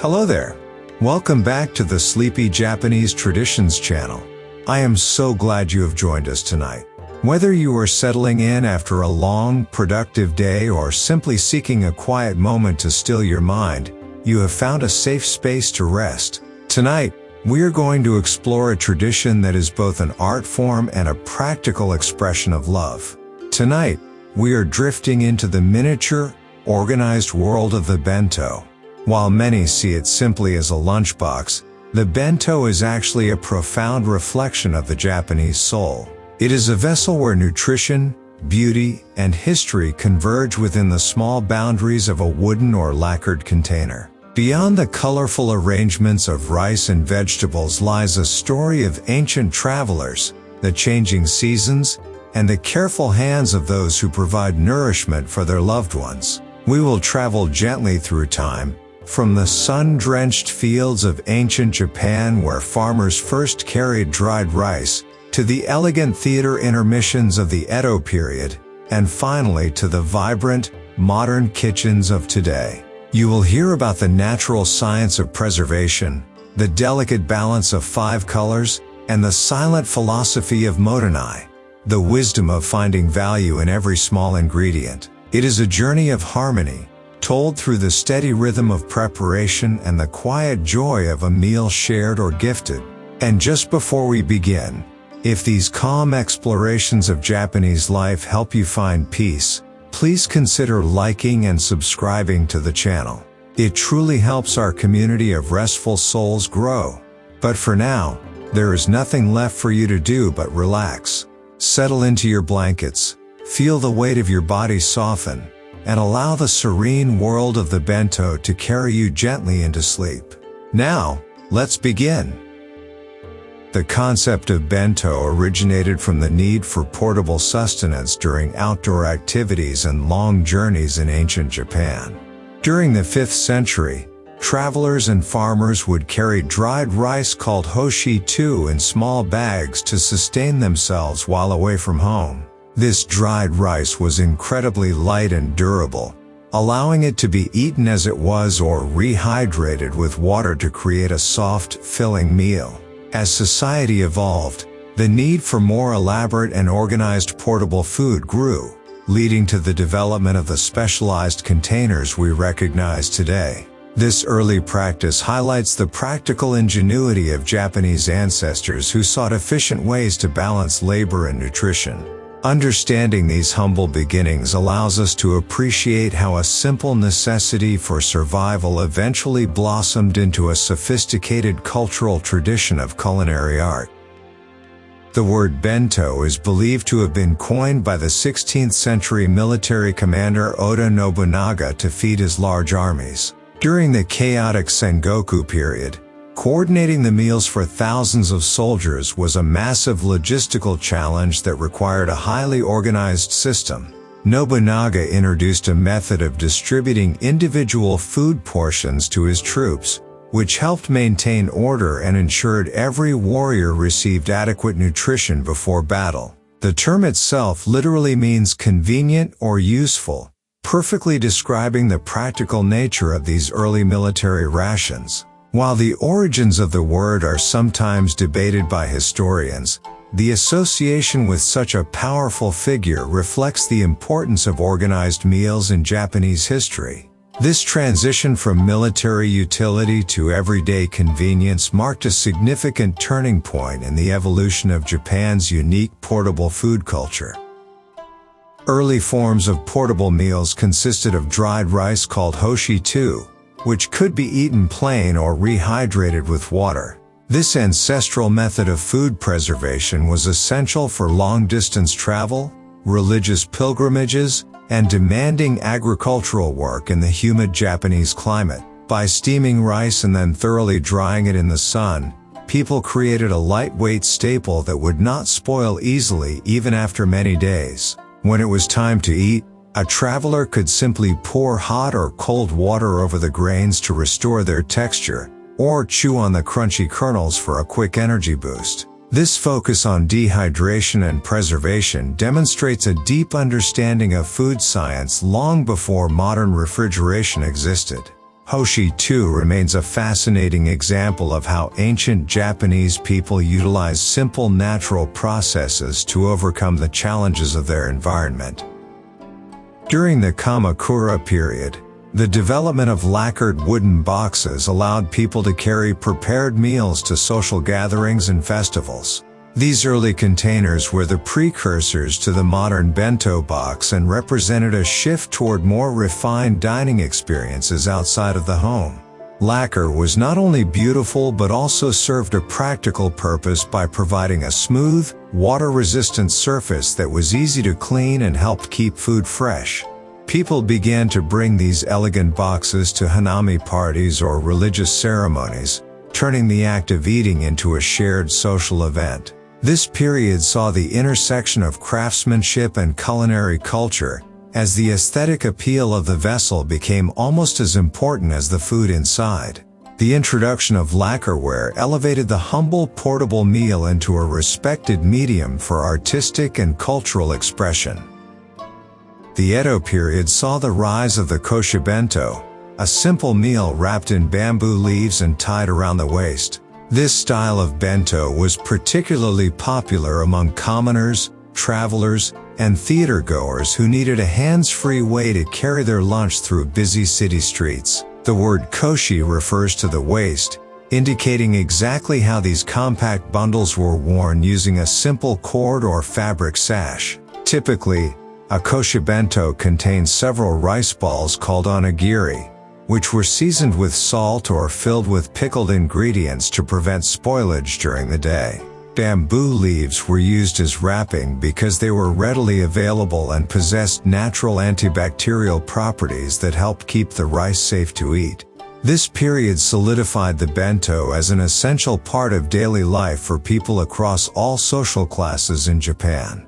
Hello there. Welcome back to the Sleepy Japanese Traditions channel. I am so glad you have joined us tonight. Whether you are settling in after a long, productive day or simply seeking a quiet moment to still your mind, you have found a safe space to rest. Tonight, we are going to explore a tradition that is both an art form and a practical expression of love. Tonight, we are drifting into the miniature, organized world of the bento. While many see it simply as a lunchbox, the bento is actually a profound reflection of the Japanese soul. It is a vessel where nutrition, beauty, and history converge within the small boundaries of a wooden or lacquered container. Beyond the colorful arrangements of rice and vegetables lies a story of ancient travelers, the changing seasons, and the careful hands of those who provide nourishment for their loved ones. We will travel gently through time, from the sun-drenched fields of ancient Japan where farmers first carried dried rice, to the elegant theater intermissions of the Edo period, and finally to the vibrant, modern kitchens of today. You will hear about the natural science of preservation, the delicate balance of 5 colors, and the silent philosophy of motonai, the wisdom of finding value in every small ingredient. It is a journey of harmony, told through the steady rhythm of preparation and the quiet joy of a meal shared or gifted. And just before we begin, if these calm explorations of Japanese life help you find peace, please consider liking and subscribing to the channel. It truly helps our community of restful souls grow. But for now, there is nothing left for you to do but relax. Settle into your blankets, feel the weight of your body soften, and allow the serene world of the bento to carry you gently into sleep. Now, let's begin. The concept of bento originated from the need for portable sustenance during outdoor activities and long journeys in ancient Japan. During the 5th century, travelers and farmers would carry dried rice called hoshi-to in small bags to sustain themselves while away from home. This dried rice was incredibly light and durable, allowing it to be eaten as it was or rehydrated with water to create a soft, filling meal. As society evolved, the need for more elaborate and organized portable food grew, leading to the development of the specialized containers we recognize today. This early practice highlights the practical ingenuity of Japanese ancestors who sought efficient ways to balance labor and nutrition. Understanding these humble beginnings allows us to appreciate how a simple necessity for survival eventually blossomed into a sophisticated cultural tradition of culinary art. The word bento is believed to have been coined by the 16th century military commander Oda Nobunaga to feed his large armies. During the chaotic Sengoku period, coordinating the meals for thousands of soldiers was a massive logistical challenge that required a highly organized system. Nobunaga introduced a method of distributing individual food portions to his troops, which helped maintain order and ensured every warrior received adequate nutrition before battle. The term itself literally means convenient or useful, perfectly describing the practical nature of these early military rations. While the origins of the word are sometimes debated by historians, the association with such a powerful figure reflects the importance of organized meals in Japanese history. This transition from military utility to everyday convenience marked a significant turning point in the evolution of Japan's unique portable food culture. Early forms of portable meals consisted of dried rice called hoshi-to, which could be eaten plain or rehydrated with water. This ancestral method of food preservation was essential for long-distance travel, religious pilgrimages, and demanding agricultural work in the humid Japanese climate. By steaming rice and then thoroughly drying it in the sun, people created a lightweight staple that would not spoil easily even after many days. When it was time to eat, a traveler could simply pour hot or cold water over the grains to restore their texture, or chew on the crunchy kernels for a quick energy boost. This focus on dehydration and preservation demonstrates a deep understanding of food science long before modern refrigeration existed. Hoshi too remains a fascinating example of how ancient Japanese people utilized simple natural processes to overcome the challenges of their environment. During the Kamakura period, the development of lacquered wooden boxes allowed people to carry prepared meals to social gatherings and festivals. These early containers were the precursors to the modern bento box and represented a shift toward more refined dining experiences outside of the home. Lacquer was not only beautiful but also served a practical purpose by providing a smooth, water-resistant surface that was easy to clean and helped keep food fresh. People began to bring these elegant boxes to hanami parties or religious ceremonies, turning the act of eating into a shared social event. This period saw the intersection of craftsmanship and culinary culture, as the aesthetic appeal of the vessel became almost as important as the food inside. The introduction of lacquerware elevated the humble portable meal into a respected medium for artistic and cultural expression. The Edo period saw the rise of the koshibento, a simple meal wrapped in bamboo leaves and tied around the waist. This style of bento was particularly popular among commoners, travelers, and theater-goers who needed a hands-free way to carry their lunch through busy city streets. The word koshi refers to the waist, indicating exactly how these compact bundles were worn using a simple cord or fabric sash. Typically, a koshibento contains several rice balls called onigiri, which were seasoned with salt or filled with pickled ingredients to prevent spoilage during the day. Bamboo leaves were used as wrapping because they were readily available and possessed natural antibacterial properties that helped keep the rice safe to eat. This period solidified the bento as an essential part of daily life for people across all social classes in Japan.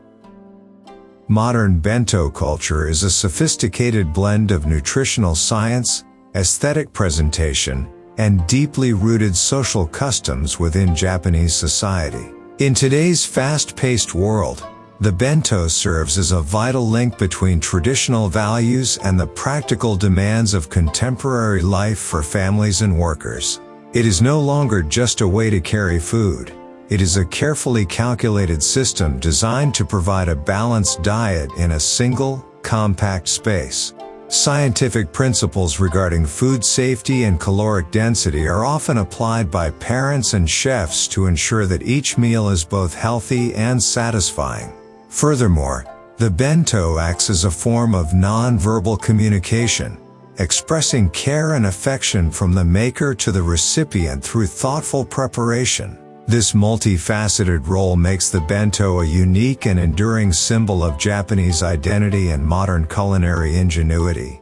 Modern bento culture is a sophisticated blend of nutritional science, aesthetic presentation, and deeply rooted social customs within Japanese society. In today's fast-paced world, the bento serves as a vital link between traditional values and the practical demands of contemporary life for families and workers. It is no longer just a way to carry food. It is a carefully calculated system designed to provide a balanced diet in a single, compact space. Scientific principles regarding food safety and caloric density are often applied by parents and chefs to ensure that each meal is both healthy and satisfying. Furthermore, the bento acts as a form of non-verbal communication, expressing care and affection from the maker to the recipient through thoughtful preparation. This multifaceted role makes the bento a unique and enduring symbol of Japanese identity and modern culinary ingenuity.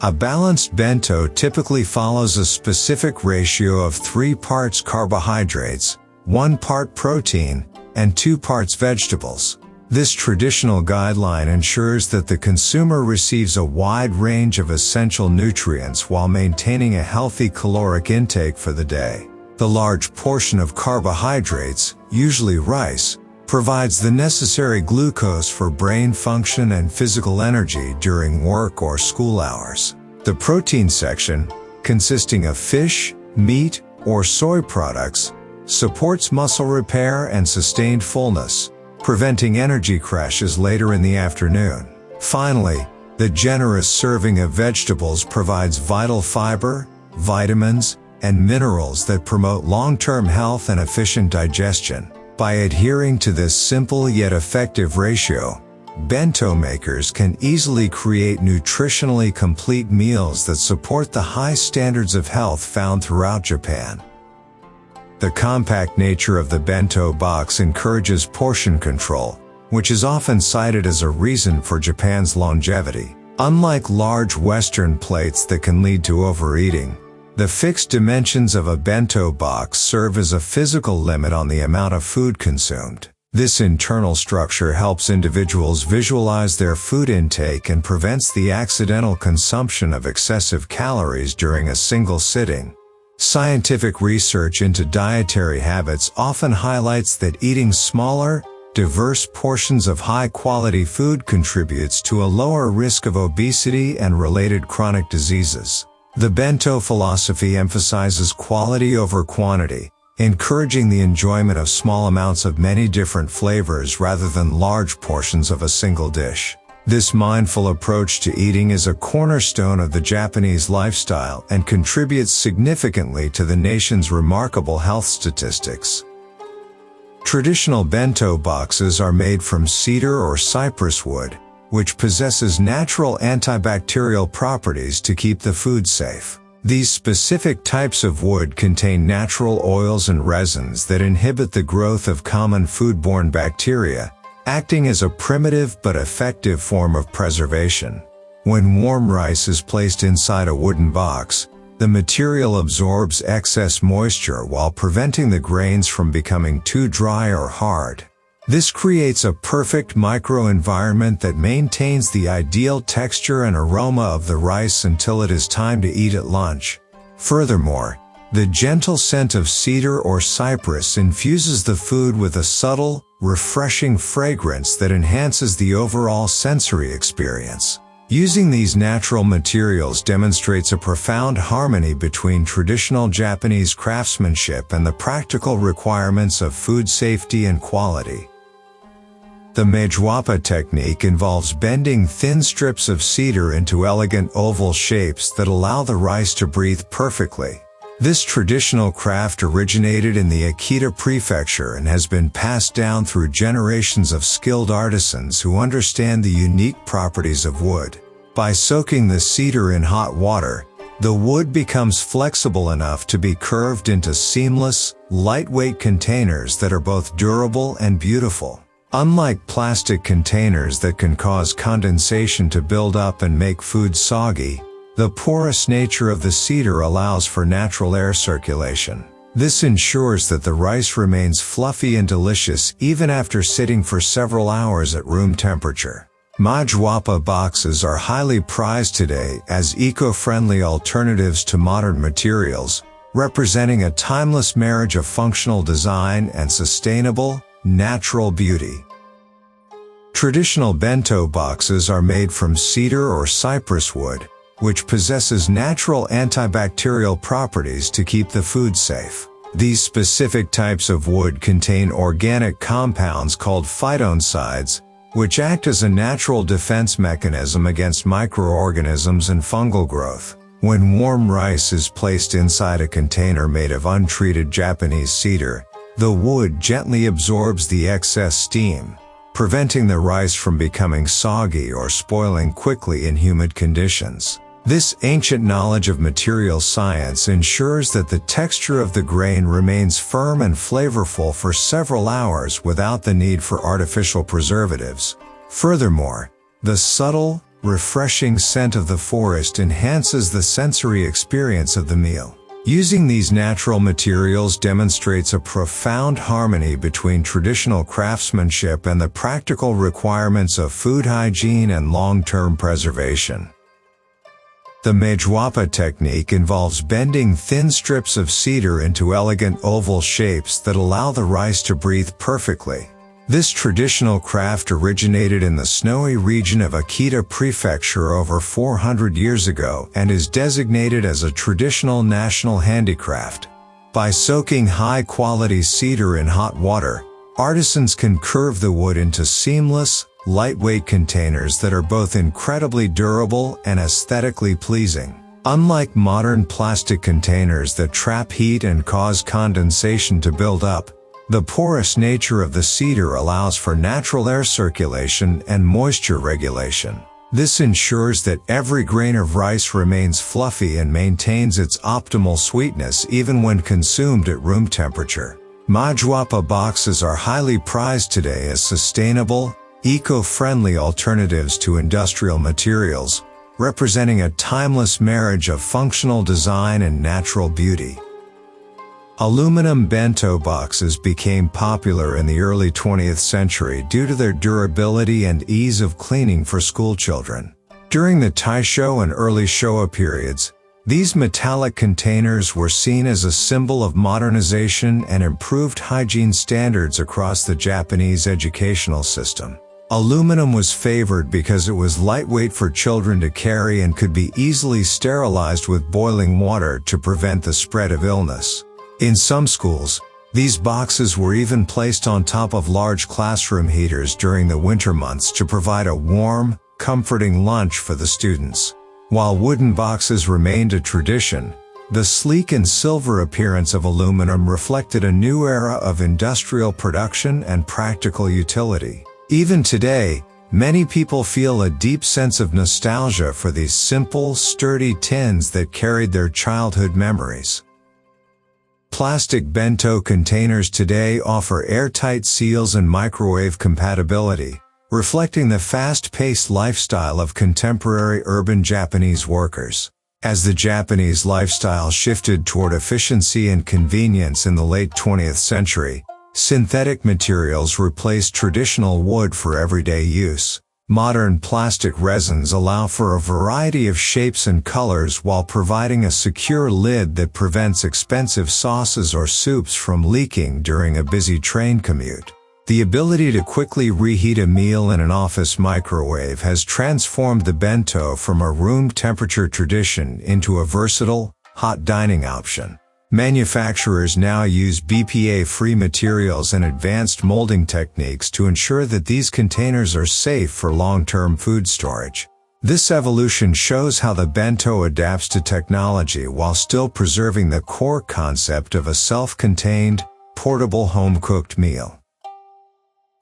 A balanced bento typically follows a specific ratio of 3 parts carbohydrates, 1 part protein, and 2 parts vegetables. This traditional guideline ensures that the consumer receives a wide range of essential nutrients while maintaining a healthy caloric intake for the day. The large portion of carbohydrates, usually rice, provides the necessary glucose for brain function and physical energy during work or school hours. The protein section, consisting of fish, meat, or soy products, supports muscle repair and sustained fullness, preventing energy crashes later in the afternoon. Finally, the generous serving of vegetables provides vital fiber, vitamins, and minerals that promote long-term health and efficient digestion. By adhering to this simple yet effective ratio, bento makers can easily create nutritionally complete meals that support the high standards of health found throughout Japan. The compact nature of the bento box encourages portion control, which is often cited as a reason for Japan's longevity. Unlike large Western plates that can lead to overeating, the fixed dimensions of a bento box serve as a physical limit on the amount of food consumed. This internal structure helps individuals visualize their food intake and prevents the accidental consumption of excessive calories during a single sitting. Scientific research into dietary habits often highlights that eating smaller, diverse portions of high-quality food contributes to a lower risk of obesity and related chronic diseases. The Bento philosophy emphasizes quality over quantity, encouraging the enjoyment of small amounts of many different flavors rather than large portions of a single dish. This mindful approach to eating is a cornerstone of the Japanese lifestyle and contributes significantly to the nation's remarkable health statistics. Traditional bento boxes are made from cedar or cypress wood, which possesses natural antibacterial properties to keep the food safe. These specific types of wood contain natural oils and resins that inhibit the growth of common foodborne bacteria, acting as a primitive but effective form of preservation. When warm rice is placed inside a wooden box, the material absorbs excess moisture while preventing the grains from becoming too dry or hard. This creates a perfect microenvironment that maintains the ideal texture and aroma of the rice until it is time to eat at lunch. Furthermore, the gentle scent of cedar or cypress infuses the food with a subtle, refreshing fragrance that enhances the overall sensory experience. Using these natural materials demonstrates a profound harmony between traditional Japanese craftsmanship and the practical requirements of food safety and quality. The meijwapa technique involves bending thin strips of cedar into elegant oval shapes that allow the rice to breathe perfectly. This traditional craft originated in the Akita prefecture and has been passed down through generations of skilled artisans who understand the unique properties of wood. By soaking the cedar in hot water, the wood becomes flexible enough to be curved into seamless, lightweight containers that are both durable and beautiful. Unlike plastic containers that can cause condensation to build up and make food soggy, the porous nature of the cedar allows for natural air circulation. This ensures that the rice remains fluffy and delicious even after sitting for several hours at room temperature. Meijwapa boxes are highly prized today as eco-friendly alternatives to modern materials, representing a timeless marriage of functional design and sustainable, natural beauty. Traditional bento boxes are made from cedar or cypress wood, which possesses natural antibacterial properties to keep the food safe. These specific types of wood contain organic compounds called phytoncides, which act as a natural defense mechanism against microorganisms and fungal growth. When warm rice is placed inside a container made of untreated Japanese cedar, the wood gently absorbs the excess steam, preventing the rice from becoming soggy or spoiling quickly in humid conditions. This ancient knowledge of material science ensures that the texture of the grain remains firm and flavorful for several hours without the need for artificial preservatives. Furthermore, the subtle, refreshing scent of the forest enhances the sensory experience of the meal. Using these natural materials demonstrates a profound harmony between traditional craftsmanship and the practical requirements of food hygiene and long-term preservation. The meijwapa technique involves bending thin strips of cedar into elegant oval shapes that allow the rice to breathe perfectly. This traditional craft originated in the snowy region of Akita Prefecture over 400 years ago and is designated as a traditional national handicraft. By soaking high-quality cedar in hot water, artisans can curve the wood into seamless, lightweight containers that are both incredibly durable and aesthetically pleasing. Unlike modern plastic containers that trap heat and cause condensation to build up, the porous nature of the cedar allows for natural air circulation and moisture regulation. This ensures that every grain of rice remains fluffy and maintains its optimal sweetness even when consumed at room temperature. Meijwapa boxes are highly prized today as sustainable, eco-friendly alternatives to industrial materials, representing a timeless marriage of functional design and natural beauty. Aluminum bento boxes became popular in the early 20th century due to their durability and ease of cleaning for schoolchildren. During the Taisho and early Showa periods, these metallic containers were seen as a symbol of modernization and improved hygiene standards across the Japanese educational system. Aluminum was favored because it was lightweight for children to carry and could be easily sterilized with boiling water to prevent the spread of illness. In some schools, these boxes were even placed on top of large classroom heaters during the winter months to provide a warm, comforting lunch for the students. While wooden boxes remained a tradition, the sleek and silver appearance of aluminum reflected a new era of industrial production and practical utility. Even today, many people feel a deep sense of nostalgia for these simple, sturdy tins that carried their childhood memories. Plastic bento containers today offer airtight seals and microwave compatibility, reflecting the fast-paced lifestyle of contemporary urban Japanese workers. As the Japanese lifestyle shifted toward efficiency and convenience in the late 20th century, synthetic materials replaced traditional wood for everyday use. Modern plastic resins allow for a variety of shapes and colors while providing a secure lid that prevents expensive sauces or soups from leaking during a busy train commute. The ability to quickly reheat a meal in an office microwave has transformed the bento from a room temperature tradition into a versatile, hot dining option. Manufacturers now use BPA-free materials and advanced molding techniques to ensure that these containers are safe for long-term food storage. This evolution shows how the bento adapts to technology while still preserving the core concept of a self-contained, portable home-cooked meal.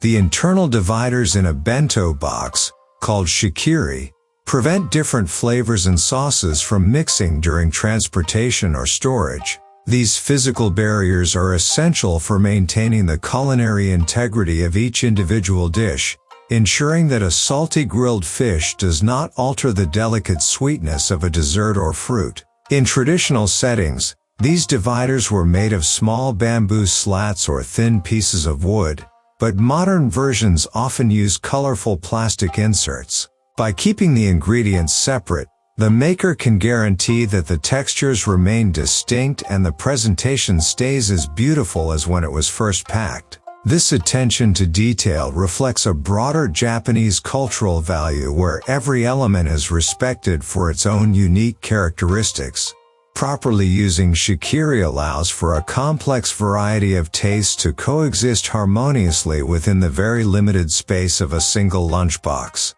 The internal dividers in a bento box, called shikiri, prevent different flavors and sauces from mixing during transportation or storage. These physical barriers are essential for maintaining the culinary integrity of each individual dish, ensuring that a salty grilled fish does not alter the delicate sweetness of a dessert or fruit. In traditional settings, these dividers were made of small bamboo slats or thin pieces of wood, but modern versions often use colorful plastic inserts. By keeping the ingredients separate, the maker can guarantee that the textures remain distinct and the presentation stays as beautiful as when it was first packed. This attention to detail reflects a broader Japanese cultural value where every element is respected for its own unique characteristics. Properly using shikiri allows for a complex variety of tastes to coexist harmoniously within the very limited space of a single lunchbox.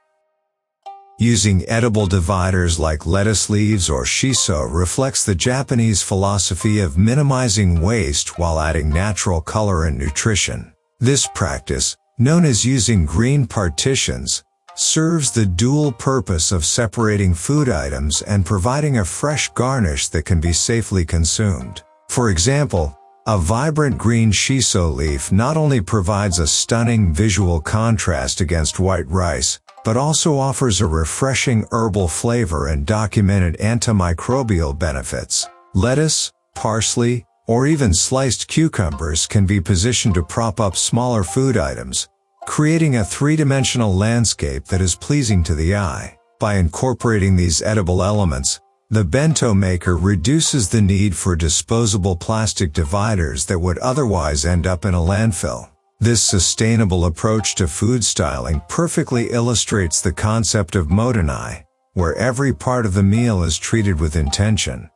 Using edible dividers like lettuce leaves or shiso reflects the Japanese philosophy of minimizing waste while adding natural color and nutrition. This practice, known as using green partitions, serves the dual purpose of separating food items and providing a fresh garnish that can be safely consumed. For example, a vibrant green shiso leaf not only provides a stunning visual contrast against white rice, but also offers a refreshing herbal flavor and documented antimicrobial benefits. Lettuce, parsley, or even sliced cucumbers can be positioned to prop up smaller food items, creating a three-dimensional landscape that is pleasing to the eye. By incorporating these edible elements, the bento maker reduces the need for disposable plastic dividers that would otherwise end up in a landfill. This sustainable approach to food styling perfectly illustrates the concept of motonai, where every part of the meal is treated with intention.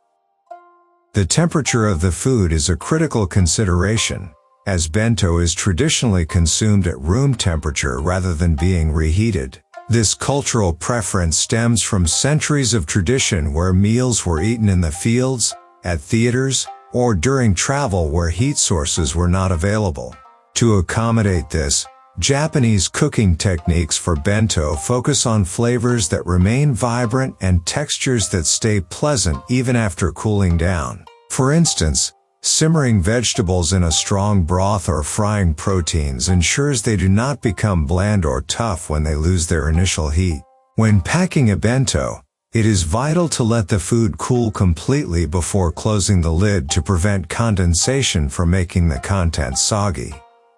The temperature of the food is a critical consideration, as bento is traditionally consumed at room temperature rather than being reheated. This cultural preference stems from centuries of tradition where meals were eaten in the fields, at theaters, or during travel where heat sources were not available. To accommodate this, Japanese cooking techniques for bento focus on flavors that remain vibrant and textures that stay pleasant even after cooling down. For instance, simmering vegetables in a strong broth or frying proteins ensures they do not become bland or tough when they lose their initial heat. When packing a bento, it is vital to let the food cool completely before closing the lid to prevent condensation from making the contents soggy.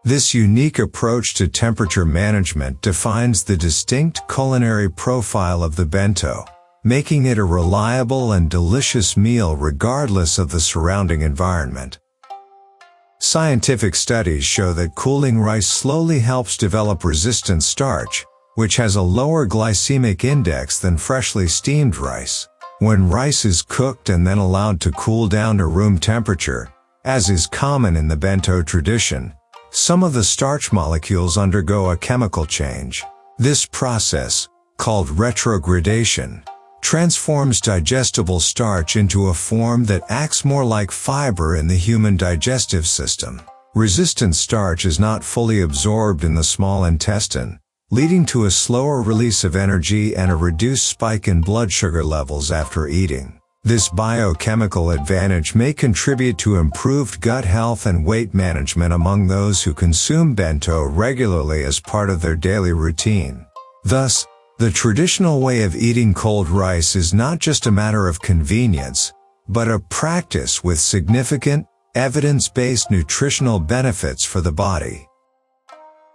This unique approach to temperature management defines the distinct culinary profile of the bento, making it a reliable and delicious meal regardless of the surrounding environment. Scientific studies show that cooling rice slowly helps develop resistant starch, which has a lower glycemic index than freshly steamed rice. When rice is cooked and then allowed to cool down to room temperature, as is common in the bento tradition, some of the starch molecules undergo a chemical change. This process, called retrogradation, transforms digestible starch into a form that acts more like fiber in the human digestive system. Resistant starch is not fully absorbed in the small intestine, leading to a slower release of energy and a reduced spike in blood sugar levels after eating. This biochemical advantage may contribute to improved gut health and weight management among those who consume bento regularly as part of their daily routine. Thus, the traditional way of eating cold rice is not just a matter of convenience, but a practice with significant, evidence-based nutritional benefits for the body.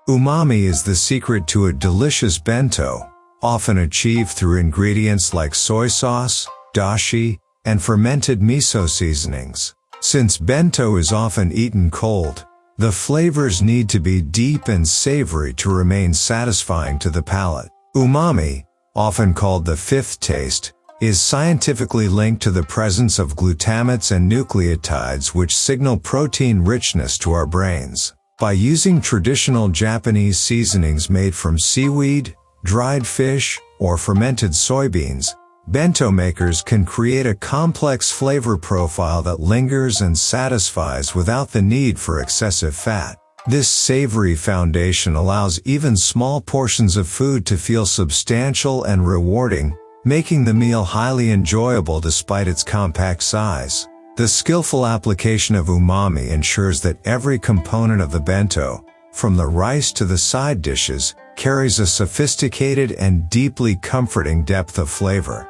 Umami is the secret to a delicious bento, often achieved through ingredients like soy sauce, dashi, and fermented miso seasonings. Since bento is often eaten cold, the flavors need to be deep and savory to remain satisfying to the palate. Umami, often called the fifth taste, is scientifically linked to the presence of glutamates and nucleotides which signal protein richness to our brains. By using traditional Japanese seasonings made from seaweed, dried fish, or fermented soybeans, bento makers can create a complex flavor profile that lingers and satisfies without the need for excessive fat. This savory foundation allows even small portions of food to feel substantial and rewarding, making the meal highly enjoyable despite its compact size. The skillful application of umami ensures that every component of the bento, from the rice to the side dishes, carries a sophisticated and deeply comforting depth of flavor.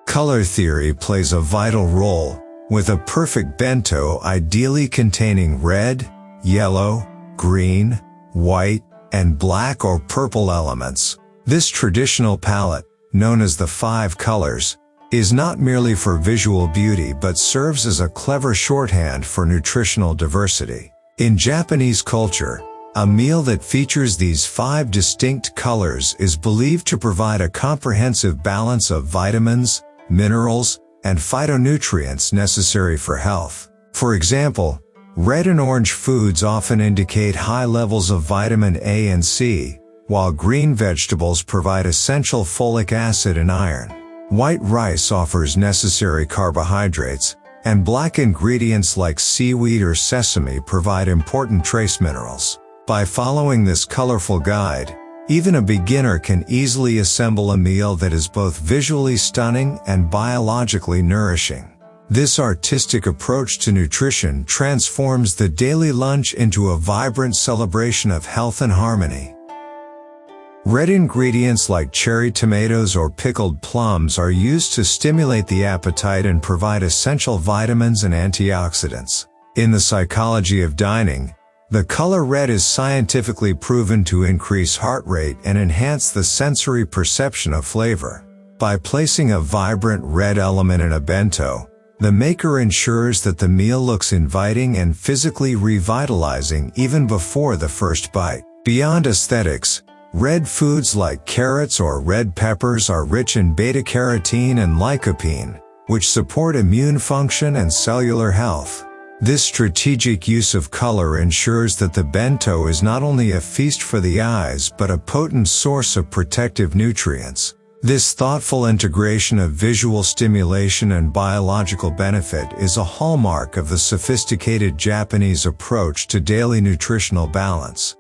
Color theory plays a vital role, with a perfect bento ideally containing red, yellow, green, white, and black or purple elements. This traditional palette, known as the 5 colors, is not merely for visual beauty but serves as a clever shorthand for nutritional diversity. In Japanese culture, a meal that features these 5 distinct colors is believed to provide a comprehensive balance of vitamins, minerals, and phytonutrients necessary for health. For example, red and orange foods often indicate high levels of vitamin A and C, while green vegetables provide essential folic acid and iron. White rice offers necessary carbohydrates, and black ingredients like seaweed or sesame provide important trace minerals. By following this colorful guide, even a beginner can easily assemble a meal that is both visually stunning and biologically nourishing. This artistic approach to nutrition transforms the daily lunch into a vibrant celebration of health and harmony. Red ingredients like cherry tomatoes or pickled plums are used to stimulate the appetite and provide essential vitamins and antioxidants. In the psychology of dining, the color red is scientifically proven to increase heart rate and enhance the sensory perception of flavor. By placing a vibrant red element in a bento, the maker ensures that the meal looks inviting and physically revitalizing even before the first bite. Beyond aesthetics, red foods like carrots or red peppers are rich in beta-carotene and lycopene, which support immune function and cellular health. This strategic use of color ensures that the bento is not only a feast for the eyes but a potent source of protective nutrients. This thoughtful integration of visual stimulation and biological benefit is a hallmark of the sophisticated Japanese approach to daily nutritional balance.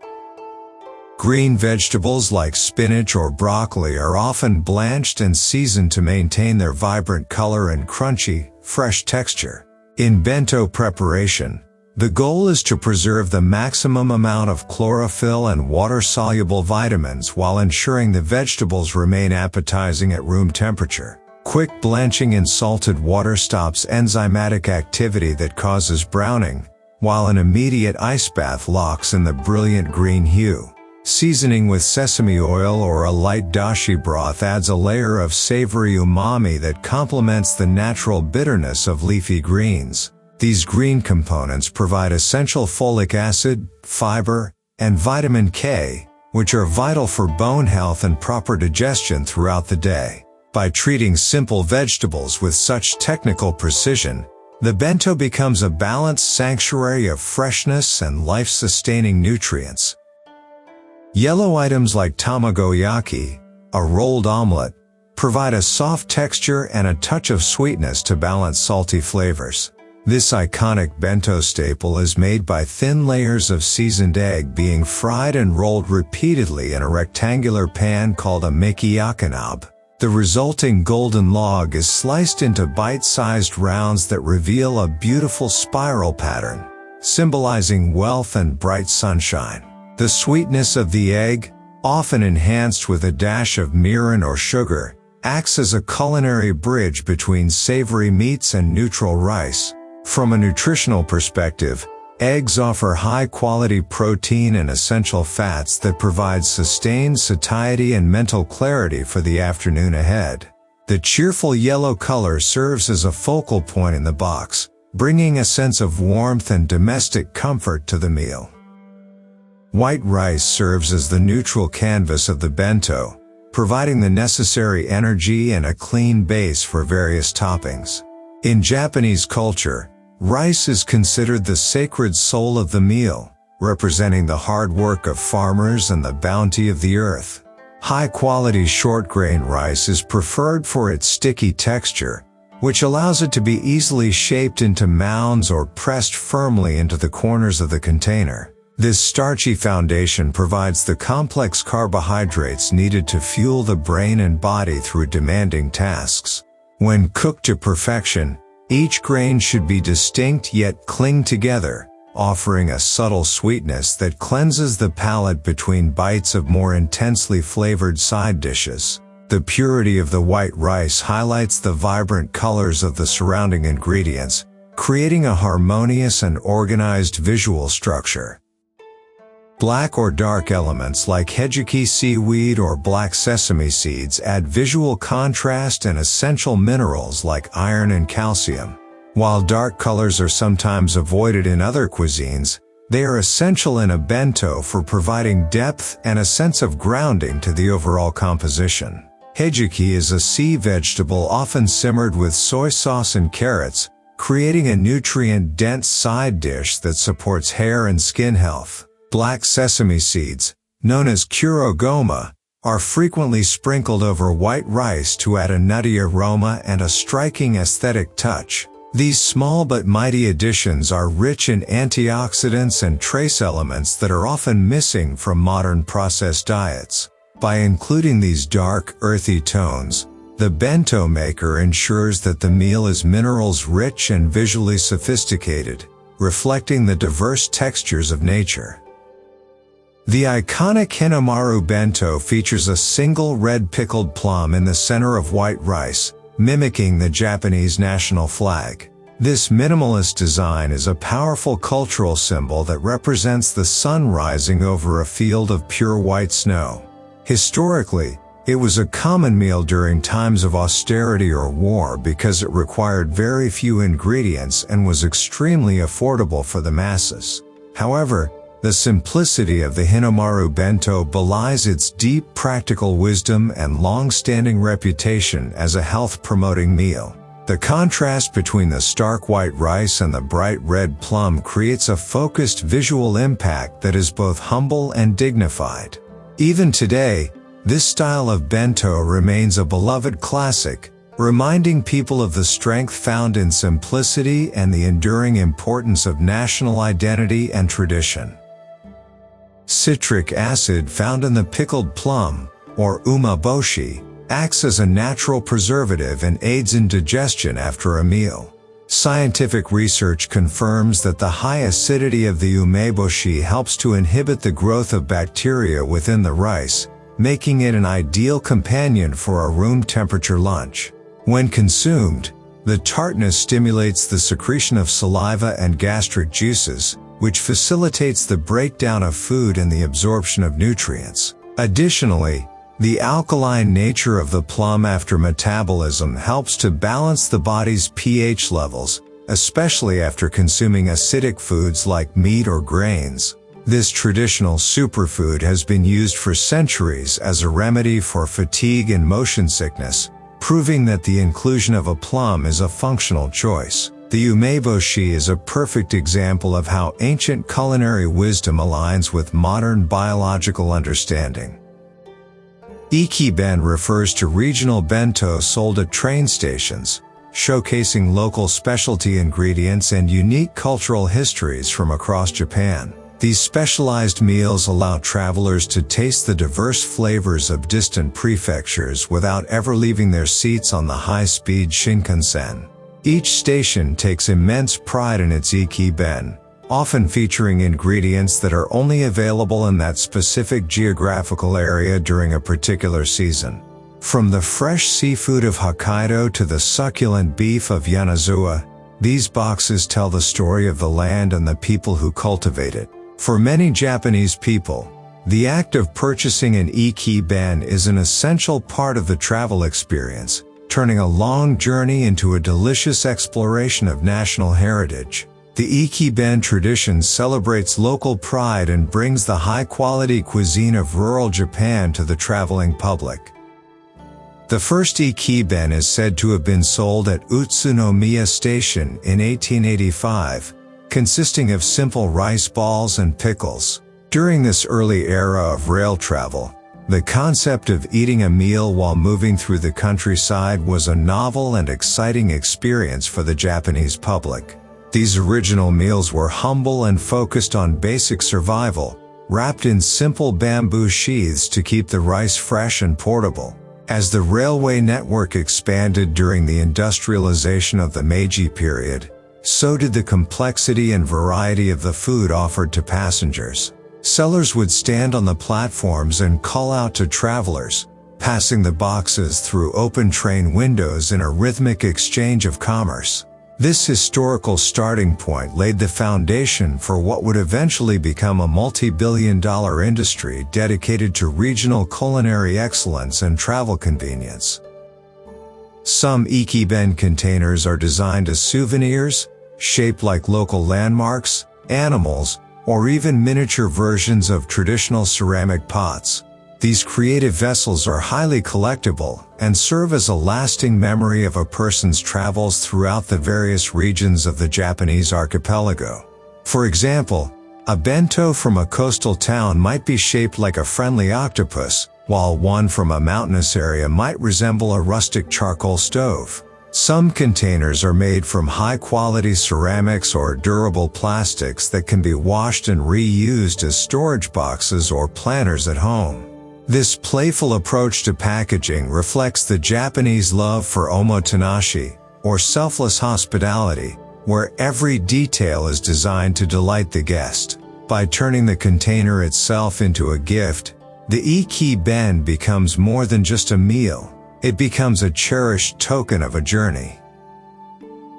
Green vegetables like spinach or broccoli are often blanched and seasoned to maintain their vibrant color and crunchy, fresh texture. In bento preparation, the goal is to preserve the maximum amount of chlorophyll and water-soluble vitamins while ensuring the vegetables remain appetizing at room temperature. Quick blanching in salted water stops enzymatic activity that causes browning, while an immediate ice bath locks in the brilliant green hue. Seasoning with sesame oil or a light dashi broth adds a layer of savory umami that complements the natural bitterness of leafy greens. These green components provide essential folic acid, fiber, and vitamin K, which are vital for bone health and proper digestion throughout the day. By treating simple vegetables with such technical precision, the bento becomes a balanced sanctuary of freshness and life-sustaining nutrients. Yellow items like tamagoyaki, a rolled omelet, provide a soft texture and a touch of sweetness to balance salty flavors. This iconic bento staple is made by thin layers of seasoned egg being fried and rolled repeatedly in a rectangular pan called a mekiyakinab. The resulting golden log is sliced into bite-sized rounds that reveal a beautiful spiral pattern, symbolizing wealth and bright sunshine. The sweetness of the egg, often enhanced with a dash of mirin or sugar, acts as a culinary bridge between savory meats and neutral rice. From a nutritional perspective, eggs offer high-quality protein and essential fats that provide sustained satiety and mental clarity for the afternoon ahead. The cheerful yellow color serves as a focal point in the box, bringing a sense of warmth and domestic comfort to the meal. White rice serves as the neutral canvas of the bento, providing the necessary energy and a clean base for various toppings. In Japanese culture, rice is considered the sacred soul of the meal, representing the hard work of farmers and the bounty of the earth. High-quality short-grain rice is preferred for its sticky texture, which allows it to be easily shaped into mounds or pressed firmly into the corners of the container. This starchy foundation provides the complex carbohydrates needed to fuel the brain and body through demanding tasks. When cooked to perfection, each grain should be distinct yet cling together, offering a subtle sweetness that cleanses the palate between bites of more intensely flavored side dishes. The purity of the white rice highlights the vibrant colors of the surrounding ingredients, creating a harmonious and organized visual structure. Black or dark elements like hejiki seaweed or black sesame seeds add visual contrast and essential minerals like iron and calcium. While dark colors are sometimes avoided in other cuisines, they are essential in a bento for providing depth and a sense of grounding to the overall composition. Hejiki is a sea vegetable often simmered with soy sauce and carrots, creating a nutrient-dense side dish that supports hair and skin health. Black sesame seeds, known as kurogoma, are frequently sprinkled over white rice to add a nutty aroma and a striking aesthetic touch. These small but mighty additions are rich in antioxidants and trace elements that are often missing from modern processed diets. By including these dark, earthy tones, the bento maker ensures that the meal is minerals-rich and visually sophisticated, reflecting the diverse textures of nature. The iconic Hinamaru bento features a single red pickled plum in the center of white rice, mimicking the Japanese national flag. This minimalist design is a powerful cultural symbol that represents the sun rising over a field of pure white snow. Historically, it was a common meal during times of austerity or war because it required very few ingredients and was extremely affordable for the masses. However, the simplicity of the Hinamaru bento belies its deep practical wisdom and long-standing reputation as a health-promoting meal. The contrast between the stark white rice and the bright red plum creates a focused visual impact that is both humble and dignified. Even today, this style of bento remains a beloved classic, reminding people of the strength found in simplicity and the enduring importance of national identity and tradition. Citric acid found in the pickled plum, or umeboshi, acts as a natural preservative and aids in digestion after a meal. Scientific research confirms that the high acidity of the umeboshi helps to inhibit the growth of bacteria within the rice, making it an ideal companion for a room temperature lunch. When consumed, the tartness stimulates the secretion of saliva and gastric juices, which facilitates the breakdown of food and the absorption of nutrients. Additionally, the alkaline nature of the plum after metabolism helps to balance the body's pH levels, especially after consuming acidic foods like meat or grains. This traditional superfood has been used for centuries as a remedy for fatigue and motion sickness, proving that the inclusion of a plum is a functional choice. The umeboshi is a perfect example of how ancient culinary wisdom aligns with modern biological understanding. Ekiben refers to regional bento sold at train stations, showcasing local specialty ingredients and unique cultural histories from across Japan. These specialized meals allow travelers to taste the diverse flavors of distant prefectures without ever leaving their seats on the high-speed Shinkansen. Each station takes immense pride in its Ekiben, often featuring ingredients that are only available in that specific geographical area during a particular season. From the fresh seafood of Hokkaido to the succulent beef of Yanazawa, these boxes tell the story of the land and the people who cultivate it. For many Japanese people, the act of purchasing an Ekiben is an essential part of the travel experience, turning a long journey into a delicious exploration of national heritage. The Ekiben tradition celebrates local pride and brings the high-quality cuisine of rural Japan to the traveling public. The first Ekiben is said to have been sold at Utsunomiya Station in 1885, consisting of simple rice balls and pickles. During this early era of rail travel, the concept of eating a meal while moving through the countryside was a novel and exciting experience for the Japanese public. These original meals were humble and focused on basic survival, wrapped in simple bamboo sheaths to keep the rice fresh and portable. As the railway network expanded during the industrialization of the Meiji period, so did the complexity and variety of the food offered to passengers. Sellers would stand on the platforms and call out to travelers, passing the boxes through open train windows in a rhythmic exchange of commerce. This historical starting point laid the foundation for what would eventually become a multi-billion-dollar industry dedicated to regional culinary excellence and travel convenience. Some Ekiben containers are designed as souvenirs, shaped like local landmarks, animals, or even miniature versions of traditional ceramic pots. These creative vessels are highly collectible and serve as a lasting memory of a person's travels throughout the various regions of the Japanese archipelago. For example, a bento from a coastal town might be shaped like a friendly octopus, while one from a mountainous area might resemble a rustic charcoal stove. Some containers are made from high-quality ceramics or durable plastics that can be washed and reused as storage boxes or planters at home. This playful approach to packaging reflects the Japanese love for omotenashi, or selfless hospitality, where every detail is designed to delight the guest. By turning the container itself into a gift, the Ekiben becomes more than just a meal. It becomes a cherished token of a journey.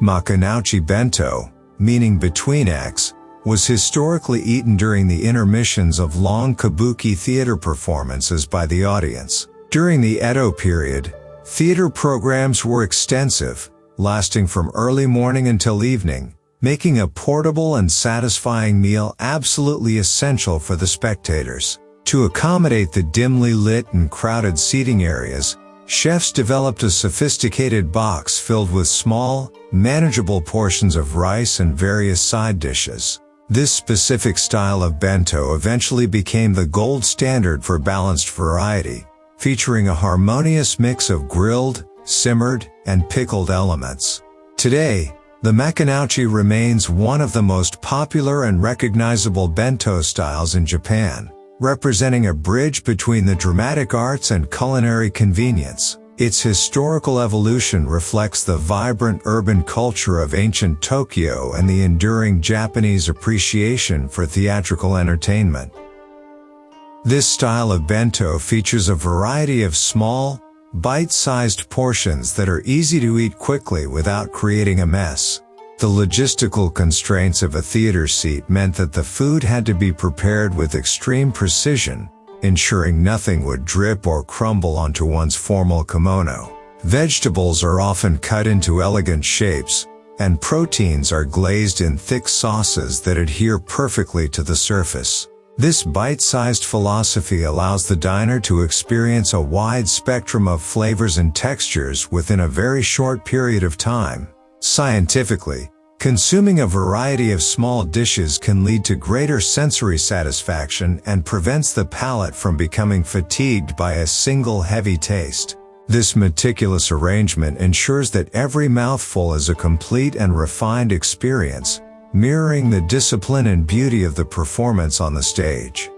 Makanouchi bento, meaning between acts, was historically eaten during the intermissions of long kabuki theater performances by the audience. During the Edo period, theater programs were extensive, lasting from early morning until evening, making a portable and satisfying meal absolutely essential for the spectators. To accommodate the dimly lit and crowded seating areas, chefs developed a sophisticated box filled with small, manageable portions of rice and various side dishes. This specific style of bento eventually became the gold standard for balanced variety, featuring a harmonious mix of grilled, simmered, and pickled elements. Today, the makanouchi remains one of the most popular and recognizable bento styles in Japan, representing a bridge between the dramatic arts and culinary convenience. Its historical evolution reflects the vibrant urban culture of ancient Tokyo and the enduring Japanese appreciation for theatrical entertainment. This style of bento features a variety of small, bite-sized portions that are easy to eat quickly without creating a mess. The logistical constraints of a theater seat meant that the food had to be prepared with extreme precision, ensuring nothing would drip or crumble onto one's formal kimono. Vegetables are often cut into elegant shapes, and proteins are glazed in thick sauces that adhere perfectly to the surface. This bite-sized philosophy allows the diner to experience a wide spectrum of flavors and textures within a very short period of time. Scientifically, consuming a variety of small dishes can lead to greater sensory satisfaction and prevents the palate from becoming fatigued by a single heavy taste. This meticulous arrangement ensures that every mouthful is a complete and refined experience, mirroring the discipline and beauty of the performance on the stage.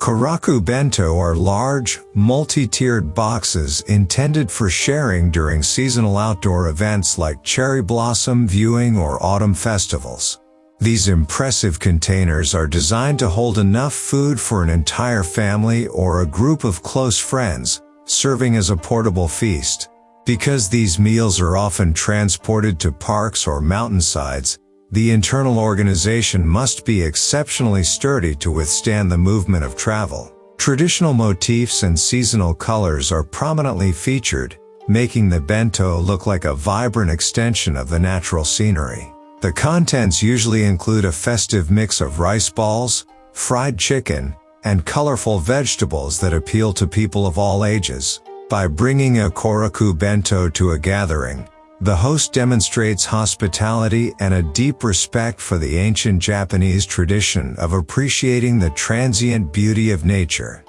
Karaku bento are large, multi-tiered boxes intended for sharing during seasonal outdoor events like cherry blossom viewing or autumn festivals. These impressive containers are designed to hold enough food for an entire family or a group of close friends, serving as a portable feast. Because these meals are often transported to parks or mountainsides, the internal organization must be exceptionally sturdy to withstand the movement of travel. Traditional motifs and seasonal colors are prominently featured, making the bento look like a vibrant extension of the natural scenery. The contents usually include a festive mix of rice balls, fried chicken, and colorful vegetables that appeal to people of all ages. By bringing a Karaku bento to a gathering, the host demonstrates hospitality and a deep respect for the ancient Japanese tradition of appreciating the transient beauty of nature.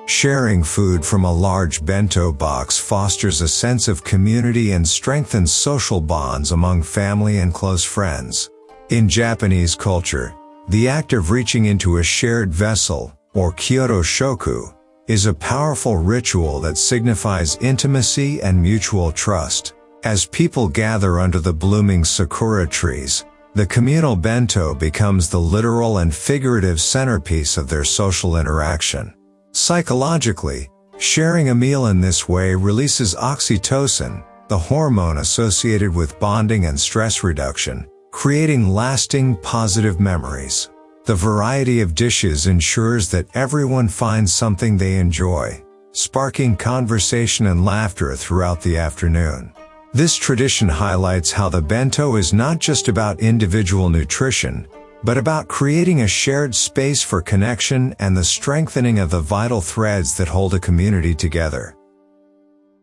Sharing food from a large bento box fosters a sense of community and strengthens social bonds among family and close friends. In Japanese culture, the act of reaching into a shared vessel, or Kyoto shoku, is a powerful ritual that signifies intimacy and mutual trust. As people gather under the blooming sakura trees, the communal bento becomes the literal and figurative centerpiece of their social interaction. Psychologically, sharing a meal in this way releases oxytocin, the hormone associated with bonding and stress reduction, creating lasting positive memories. The variety of dishes ensures that everyone finds something they enjoy, sparking conversation and laughter throughout the afternoon. This tradition highlights how the bento is not just about individual nutrition, but about creating a shared space for connection and the strengthening of the vital threads that hold a community together.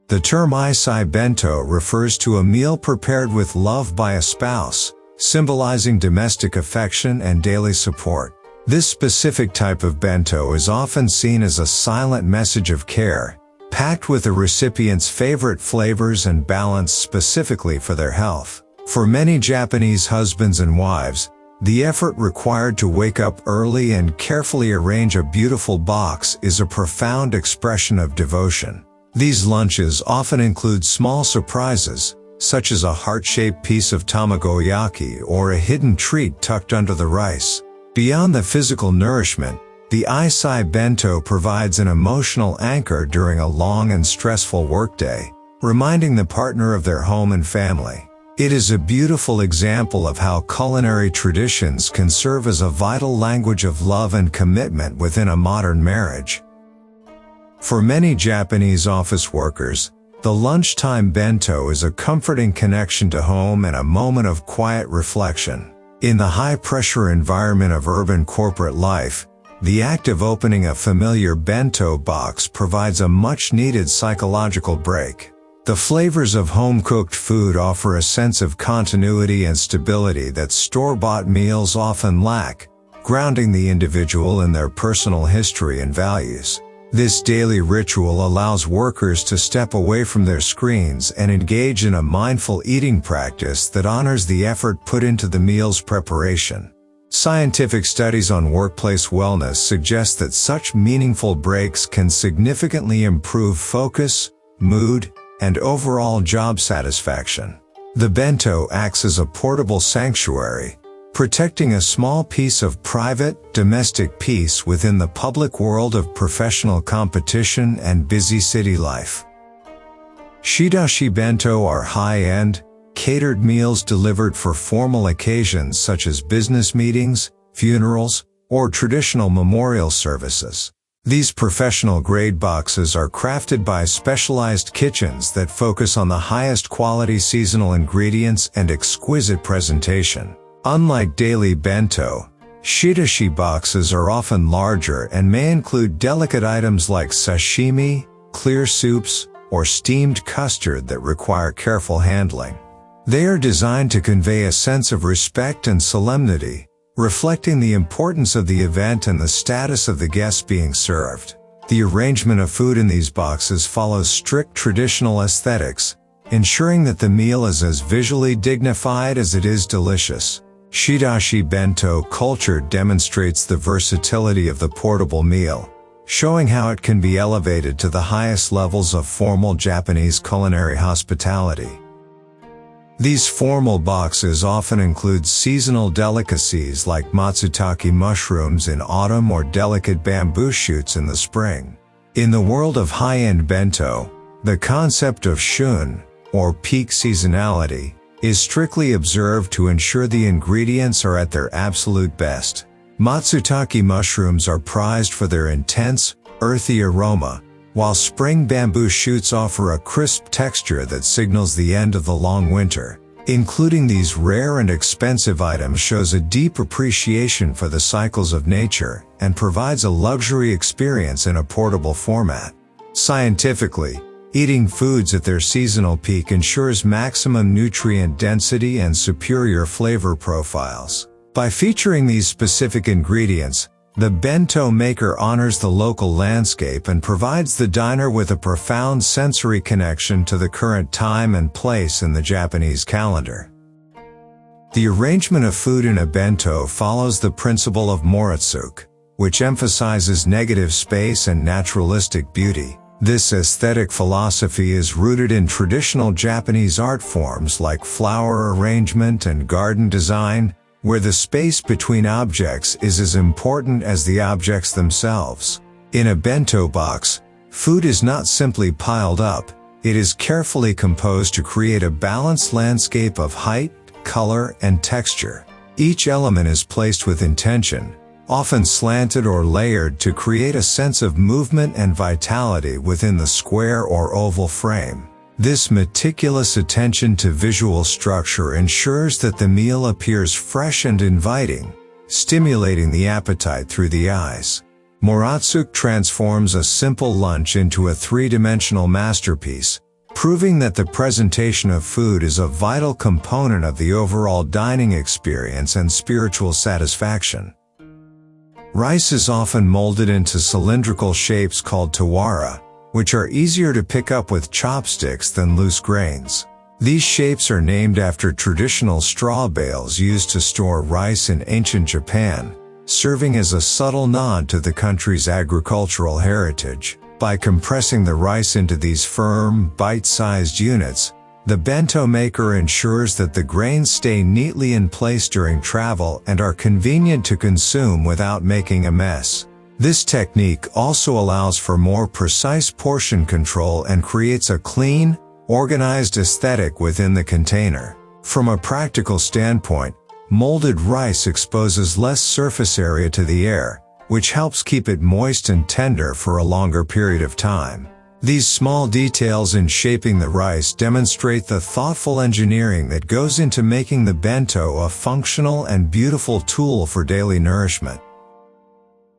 The term Issai bento refers to a meal prepared with love by a spouse, symbolizing domestic affection and daily support. This specific type of bento is often seen as a silent message of care, packed with the recipient's favorite flavors and balanced specifically for their health. For many Japanese husbands and wives, the effort required to wake up early and carefully arrange a beautiful box is a profound expression of devotion. These lunches often include small surprises, such as a heart-shaped piece of tamagoyaki or a hidden treat tucked under the rice. Beyond the physical nourishment, the Issai bento provides an emotional anchor during a long and stressful workday, reminding the partner of their home and family. It is a beautiful example of how culinary traditions can serve as a vital language of love and commitment within a modern marriage. For many Japanese office workers, the lunchtime bento is a comforting connection to home and a moment of quiet reflection. In the high-pressure environment of urban corporate life, the act of opening a familiar bento box provides a much-needed psychological break. The flavors of home-cooked food offer a sense of continuity and stability that store-bought meals often lack, grounding the individual in their personal history and values. This daily ritual allows workers to step away from their screens and engage in a mindful eating practice that honors the effort put into the meal's preparation. Scientific studies on workplace wellness suggest that such meaningful breaks can significantly improve focus, mood, and overall job satisfaction. The bento acts as a portable sanctuary, protecting a small piece of private, domestic peace within the public world of professional competition and busy city life. Shidashi bento are high-end, catered meals delivered for formal occasions such as business meetings, funerals, or traditional memorial services. These professional-grade boxes are crafted by specialized kitchens that focus on the highest quality seasonal ingredients and exquisite presentation. Unlike daily bento, shidashi boxes are often larger and may include delicate items like sashimi, clear soups, or steamed custard that require careful handling. They are designed to convey a sense of respect and solemnity, reflecting the importance of the event and the status of the guests being served. The arrangement of food in these boxes follows strict traditional aesthetics, ensuring that the meal is as visually dignified as it is delicious. Shidashi bento culture demonstrates the versatility of the portable meal, showing how it can be elevated to the highest levels of formal Japanese culinary hospitality. These formal boxes often include seasonal delicacies like matsutake mushrooms in autumn or delicate bamboo shoots in the spring. In the world of high-end bento, the concept of shun, or peak seasonality, is strictly observed to ensure the ingredients are at their absolute best. Matsutake mushrooms are prized for their intense, earthy aroma, while spring bamboo shoots offer a crisp texture that signals the end of the long winter. Including these rare and expensive items shows a deep appreciation for the cycles of nature and provides a luxury experience in a portable format. Scientifically, eating foods at their seasonal peak ensures maximum nutrient density and superior flavor profiles. By featuring these specific ingredients, the bento maker honors the local landscape and provides the diner with a profound sensory connection to the current time and place in the Japanese calendar. The arrangement of food in a bento follows the principle of moritsuke, which emphasizes negative space and naturalistic beauty. This aesthetic philosophy is rooted in traditional Japanese art forms like flower arrangement and garden design, where the space between objects is as important as the objects themselves. In a bento box, food is not simply piled up, it is carefully composed to create a balanced landscape of height, color, and texture. Each element is placed with intention, often slanted or layered to create a sense of movement and vitality within the square or oval frame. This meticulous attention to visual structure ensures that the meal appears fresh and inviting, stimulating the appetite through the eyes. Moritsuke transforms a simple lunch into a three-dimensional masterpiece, proving that the presentation of food is a vital component of the overall dining experience and spiritual satisfaction. Rice is often molded into cylindrical shapes called tawara, which are easier to pick up with chopsticks than loose grains. These shapes are named after traditional straw bales used to store rice in ancient Japan, serving as a subtle nod to the country's agricultural heritage. By compressing the rice into these firm, bite-sized units, the bento maker ensures that the grains stay neatly in place during travel and are convenient to consume without making a mess. This technique also allows for more precise portion control and creates a clean, organized aesthetic within the container. From a practical standpoint, molded rice exposes less surface area to the air, which helps keep it moist and tender for a longer period of time. These small details in shaping the rice demonstrate the thoughtful engineering that goes into making the bento a functional and beautiful tool for daily nourishment.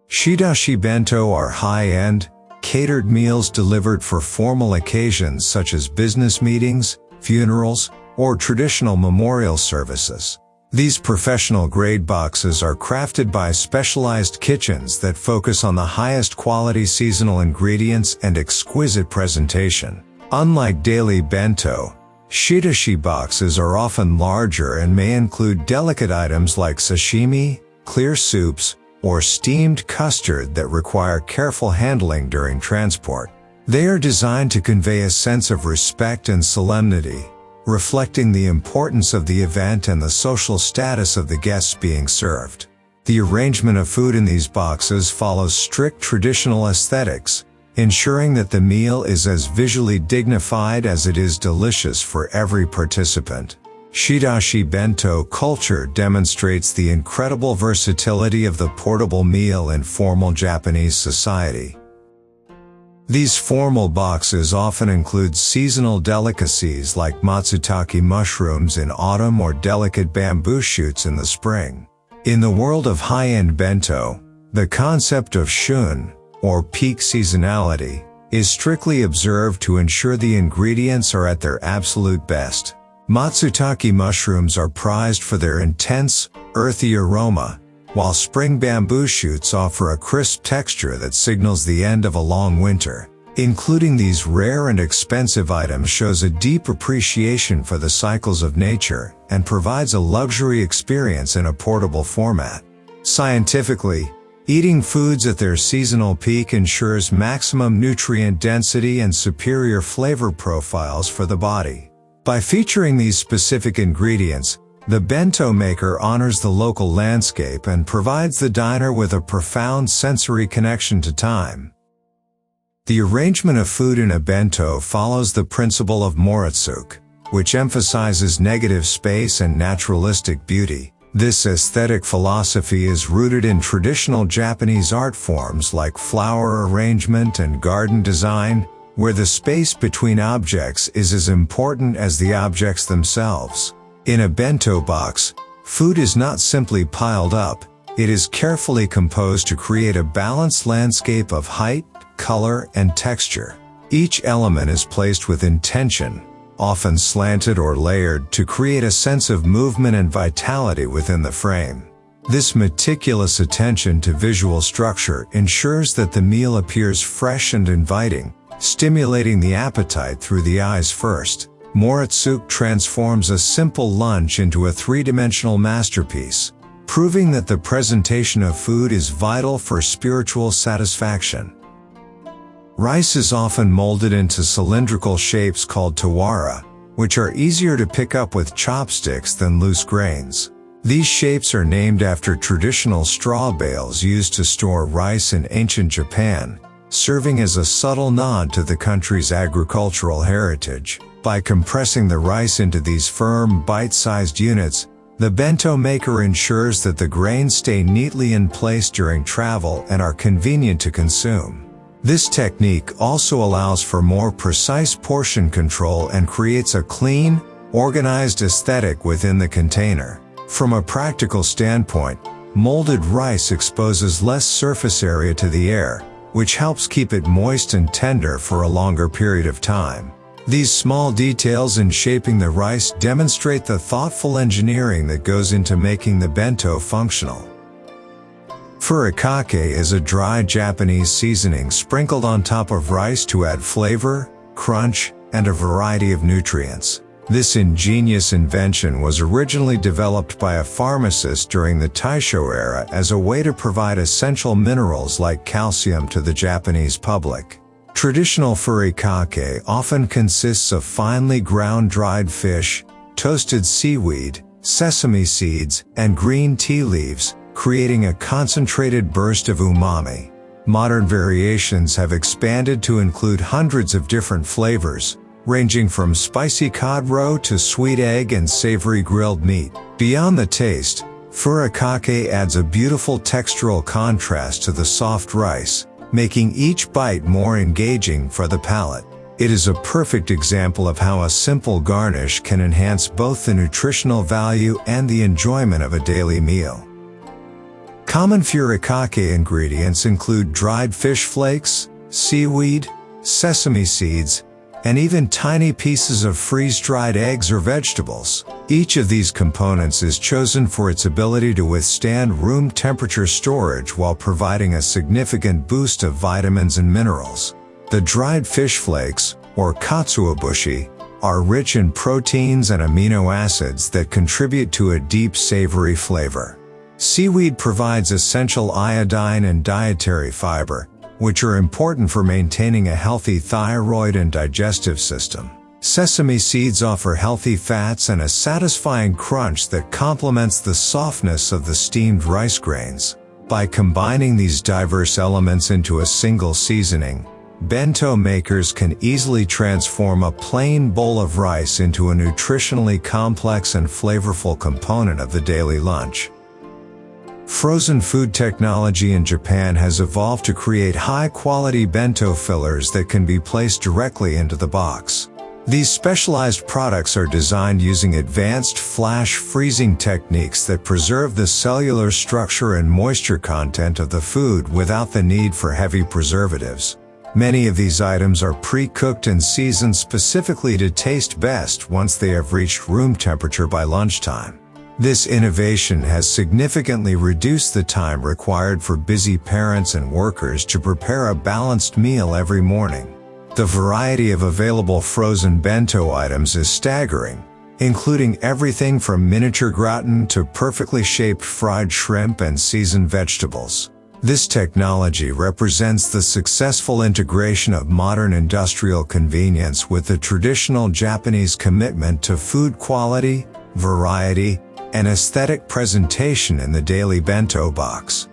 Shidashi bento are high-end, catered meals delivered for formal occasions such as business meetings, funerals, or traditional memorial services. These professional-grade boxes are crafted by specialized kitchens that focus on the highest quality seasonal ingredients and exquisite presentation. Unlike daily bento, shidashi boxes are often larger and may include delicate items like sashimi, clear soups, or steamed custard that require careful handling during transport. They are designed to convey a sense of respect and solemnity, reflecting the importance of the event and the social status of the guests being served. The arrangement of food in these boxes follows strict traditional aesthetics, ensuring that the meal is as visually dignified as it is delicious for every participant. Shidashi bento culture demonstrates the incredible versatility of the portable meal in formal Japanese society. These formal boxes often include seasonal delicacies like matsutake mushrooms in autumn or delicate bamboo shoots in the spring. In the world of high-end bento, the concept of shun, or peak seasonality, is strictly observed to ensure the ingredients are at their absolute best. Matsutake mushrooms are prized for their intense, earthy aroma, while spring bamboo shoots offer a crisp texture that signals the end of a long winter. Including these rare and expensive items shows a deep appreciation for the cycles of nature and provides a luxury experience in a portable format. Scientifically, eating foods at their seasonal peak ensures maximum nutrient density and superior flavor profiles for the body. By featuring these specific ingredients, the bento maker honors the local landscape and provides the diner with a profound sensory connection to time. The arrangement of food in a bento follows the principle of moritsuke, which emphasizes negative space and naturalistic beauty. This aesthetic philosophy is rooted in traditional Japanese art forms like flower arrangement and garden design, where the space between objects is as important as the objects themselves. In a bento box, food is not simply piled up, it is carefully composed to create a balanced landscape of height, color, and texture. Each element is placed with intention, often slanted or layered to create a sense of movement and vitality within the frame. This meticulous attention to visual structure ensures that the meal appears fresh and inviting, stimulating the appetite through the eyes first. Moritsuke transforms a simple lunch into a three-dimensional masterpiece, proving that the presentation of food is vital for spiritual satisfaction. Rice is often molded into cylindrical shapes called tawara, which are easier to pick up with chopsticks than loose grains. These shapes are named after traditional straw bales used to store rice in ancient Japan, serving as a subtle nod to the country's agricultural heritage. By compressing the rice into these firm, bite-sized units, the bento maker ensures that the grains stay neatly in place during travel and are convenient to consume. This technique also allows for more precise portion control and creates a clean, organized aesthetic within the container. From a practical standpoint, molded rice exposes less surface area to the air, which helps keep it moist and tender for a longer period of time. These small details in shaping the rice demonstrate the thoughtful engineering that goes into making the bento functional. Furikake is a dry Japanese seasoning sprinkled on top of rice to add flavor, crunch, and a variety of nutrients. This ingenious invention was originally developed by a pharmacist during the Taisho era as a way to provide essential minerals like calcium to the Japanese public. Traditional furikake often consists of finely ground dried fish, toasted seaweed, sesame seeds, and green tea leaves, creating a concentrated burst of umami. Modern variations have expanded to include hundreds of different flavors, ranging from spicy cod roe to sweet egg and savory grilled meat. Beyond the taste, furikake adds a beautiful textural contrast to the soft rice, making each bite more engaging for the palate. It is a perfect example of how a simple garnish can enhance both the nutritional value and the enjoyment of a daily meal. Common furikake ingredients include dried fish flakes, seaweed, sesame seeds, and even tiny pieces of freeze-dried eggs or vegetables. Each of these components is chosen for its ability to withstand room temperature storage while providing a significant boost of vitamins and minerals. The dried fish flakes, or katsuobushi, are rich in proteins and amino acids that contribute to a deep savory flavor. Seaweed provides essential iodine and dietary fiber, which are important for maintaining a healthy thyroid and digestive system. Sesame seeds offer healthy fats and a satisfying crunch that complements the softness of the steamed rice grains. By combining these diverse elements into a single seasoning, Bento makers can easily transform a plain bowl of rice into a nutritionally complex and flavorful component of the daily lunch. Frozen food technology in Japan has evolved to create high-quality bento fillers that can be placed directly into the box. These specialized products are designed using advanced flash freezing techniques that preserve the cellular structure and moisture content of the food without the need for heavy preservatives. Many of these items are pre-cooked and seasoned specifically to taste best once they have reached room temperature by lunchtime. This innovation has significantly reduced the time required for busy parents and workers to prepare a balanced meal every morning. The variety of available frozen bento items is staggering, including everything from miniature gratin to perfectly shaped fried shrimp and seasoned vegetables. This technology represents the successful integration of modern industrial convenience with the traditional Japanese commitment to food quality, variety, and aesthetic presentation in the daily bento box.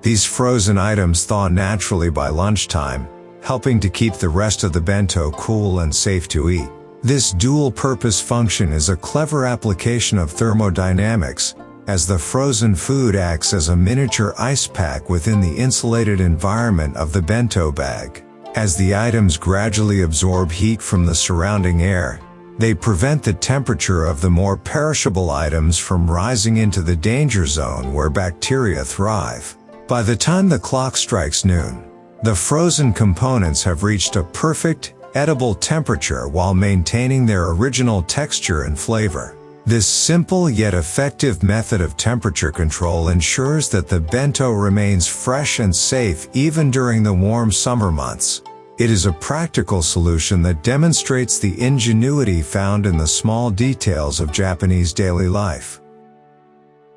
These frozen items thaw naturally by lunchtime, helping to keep the rest of the bento cool and safe to eat. This dual-purpose function is a clever application of thermodynamics, as the frozen food acts as a miniature ice pack within the insulated environment of the bento bag. As the items gradually absorb heat from the surrounding air, they prevent the temperature of the more perishable items from rising into the danger zone where bacteria thrive. By the time the clock strikes noon, the frozen components have reached a perfect, edible temperature while maintaining their original texture and flavor. This simple yet effective method of temperature control ensures that the bento remains fresh and safe even during the warm summer months. It is a practical solution that demonstrates the ingenuity found in the small details of Japanese daily life.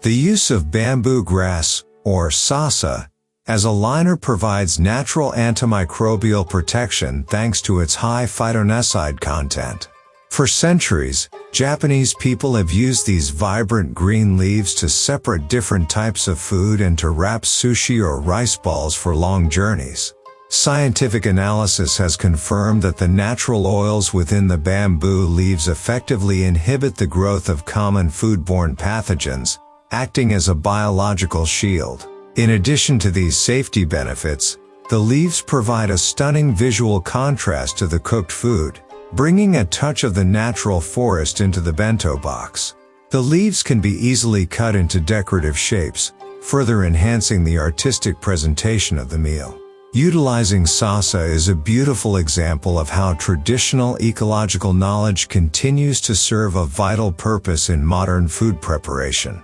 The use of bamboo grass, or sasa, as a liner provides natural antimicrobial protection thanks to its high phytonescide content. For centuries, Japanese people have used these vibrant green leaves to separate different types of food and to wrap sushi or rice balls for long journeys. Scientific analysis has confirmed that the natural oils within the bamboo leaves effectively inhibit the growth of common foodborne pathogens, acting as a biological shield. In addition to these safety benefits, the leaves provide a stunning visual contrast to the cooked food, bringing a touch of the natural forest into the bento box. The leaves can be easily cut into decorative shapes, further enhancing the artistic presentation of the meal. Utilizing sasa is a beautiful example of how traditional ecological knowledge continues to serve a vital purpose in modern food preparation.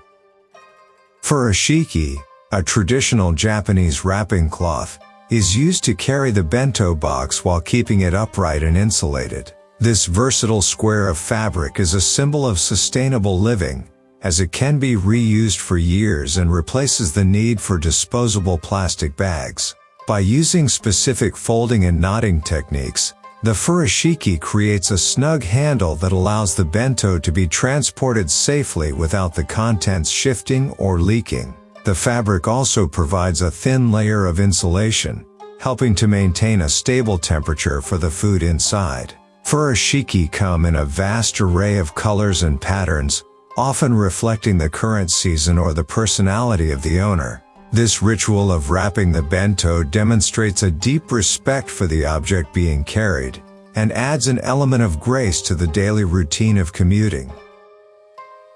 Furoshiki, a traditional Japanese wrapping cloth, is used to carry the bento box while keeping it upright and insulated. This versatile square of fabric is a symbol of sustainable living, as it can be reused for years and replaces the need for disposable plastic bags. By using specific folding and knotting techniques, the furoshiki creates a snug handle that allows the bento to be transported safely without the contents shifting or leaking. The fabric also provides a thin layer of insulation, helping to maintain a stable temperature for the food inside. Furoshiki come in a vast array of colors and patterns, often reflecting the current season or the personality of the owner. This ritual of wrapping the bento demonstrates a deep respect for the object being carried, and adds an element of grace to the daily routine of commuting.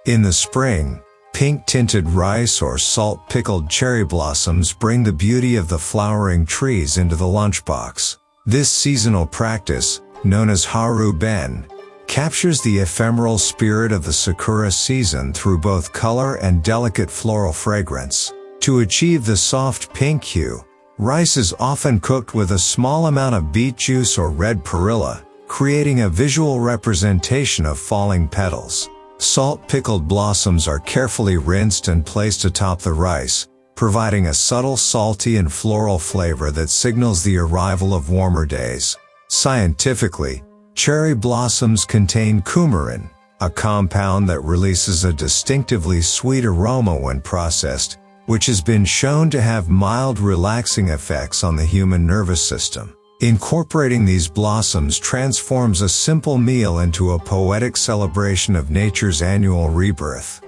In the spring, pink-tinted rice or salt-pickled cherry blossoms bring the beauty of the flowering trees into the lunchbox. This seasonal practice, known as haru ben, captures the ephemeral spirit of the sakura season through both color and delicate floral fragrance. To achieve the soft pink hue, rice is often cooked with a small amount of beet juice or red perilla, creating a visual representation of falling petals. Salt-pickled blossoms are carefully rinsed and placed atop the rice, providing a subtle salty and floral flavor that signals the arrival of warmer days. Scientifically, cherry blossoms contain coumarin, a compound that releases a distinctively sweet aroma when processed, which has been shown to have mild relaxing effects on the human nervous system. Incorporating these blossoms transforms a simple meal into a poetic celebration of nature's annual rebirth.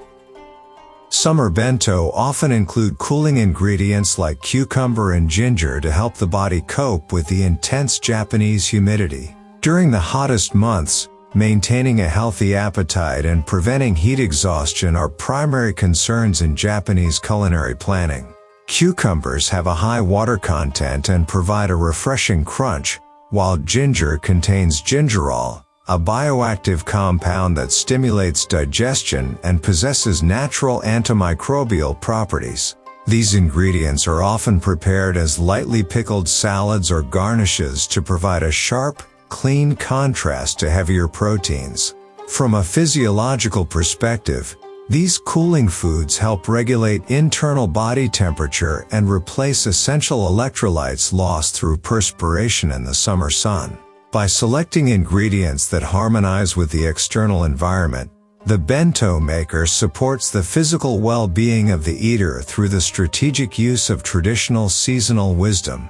Summer bento often include cooling ingredients like cucumber and ginger to help the body cope with the intense Japanese humidity. During the hottest months, maintaining a healthy appetite and preventing heat exhaustion are primary concerns in Japanese culinary planning. Cucumbers have a high water content and provide a refreshing crunch, while ginger contains gingerol, a bioactive compound that stimulates digestion and possesses natural antimicrobial properties. These ingredients are often prepared as lightly pickled salads or garnishes to provide a sharp, clean contrast to heavier proteins. From a physiological perspective, these cooling foods help regulate internal body temperature and replace essential electrolytes lost through perspiration in the summer sun. By selecting ingredients that harmonize with the external environment, the bento maker supports the physical well-being of the eater through the strategic use of traditional seasonal wisdom.